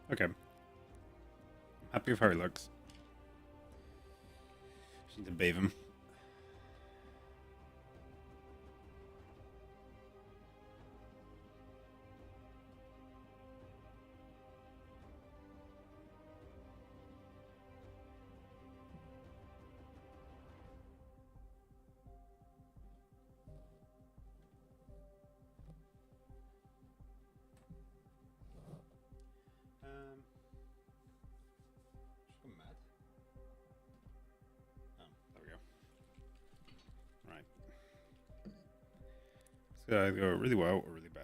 Okay. I'm happy with how he looks. Just need to bathe him. Just gone mad. Oh, there we go. Right. It's gonna go really well or really bad.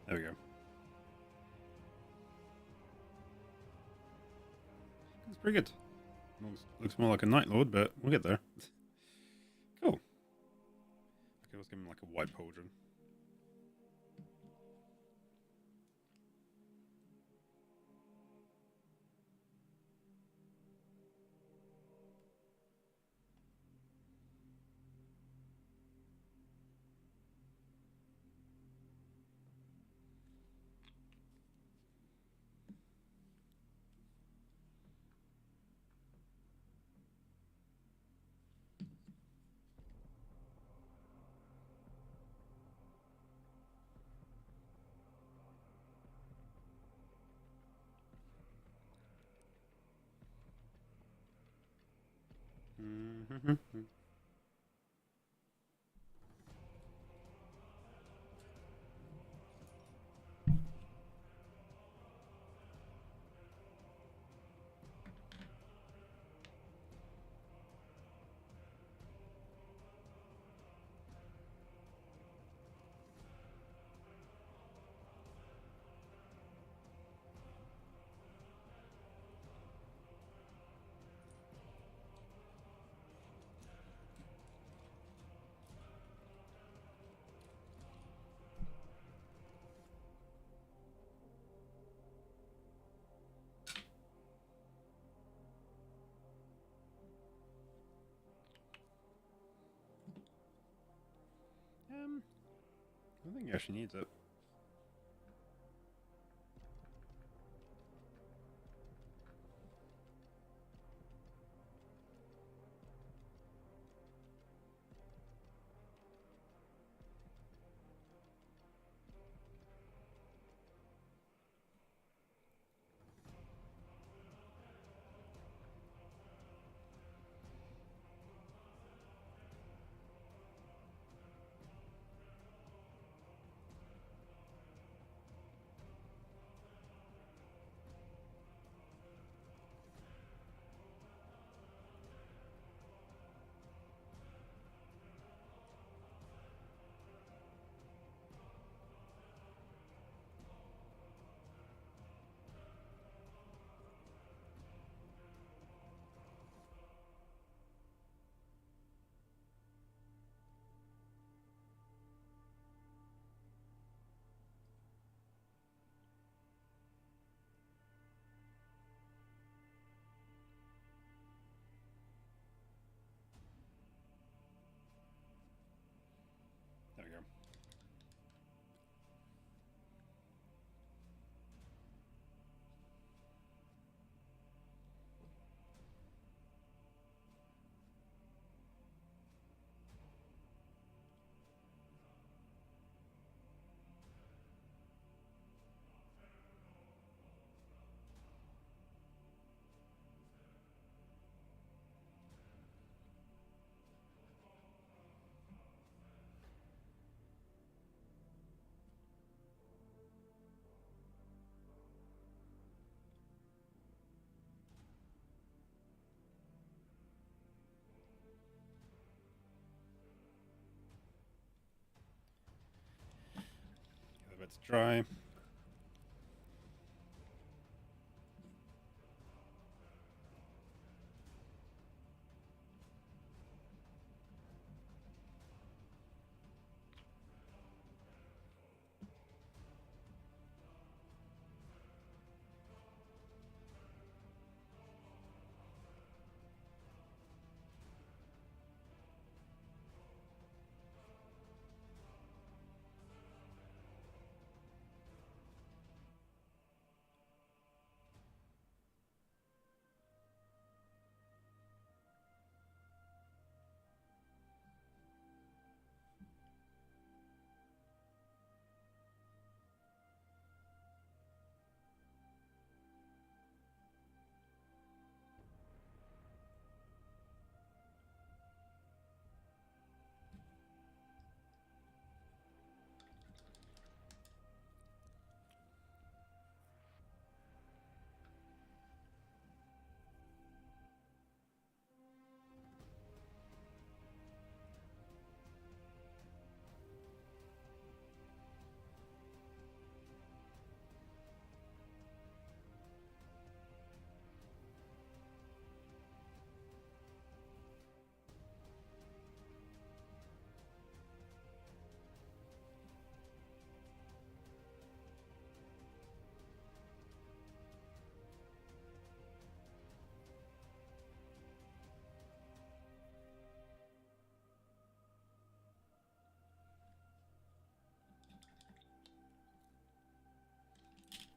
There we go. It's pretty good. Looks more like a Night Lord, but we'll get there. Cool. Okay, let's give him like a white pauldron. I don't think he actually needs it. There we go. Give it a bit to dry.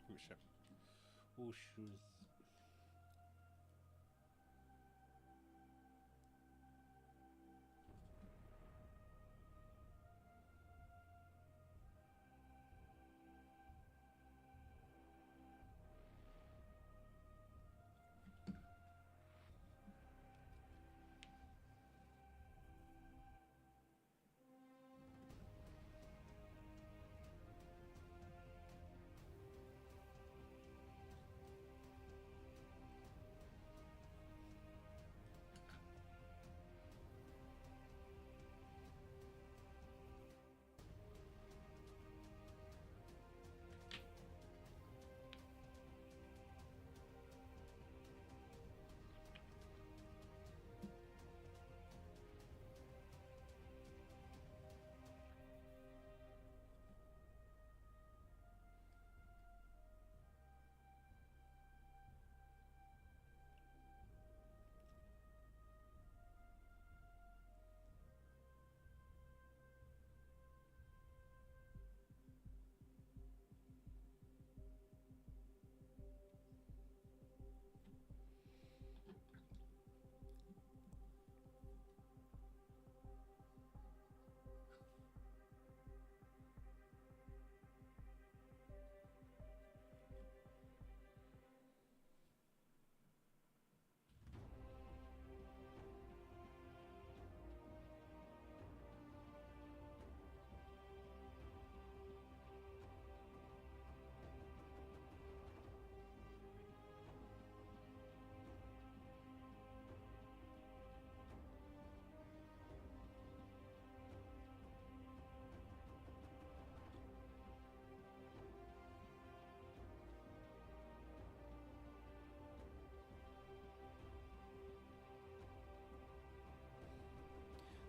Oh shit. Oh shoes.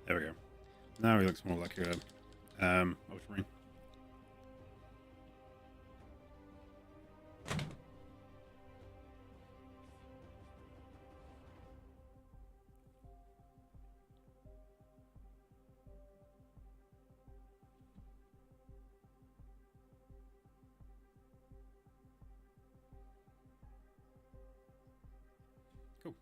There we go. Now he looks more like a Ultramarine. Cool.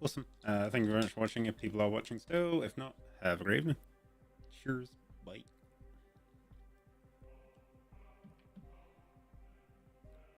Awesome. Thank you very much for watching. If people are watching still, if not, have a great evening. Cheers. Bye.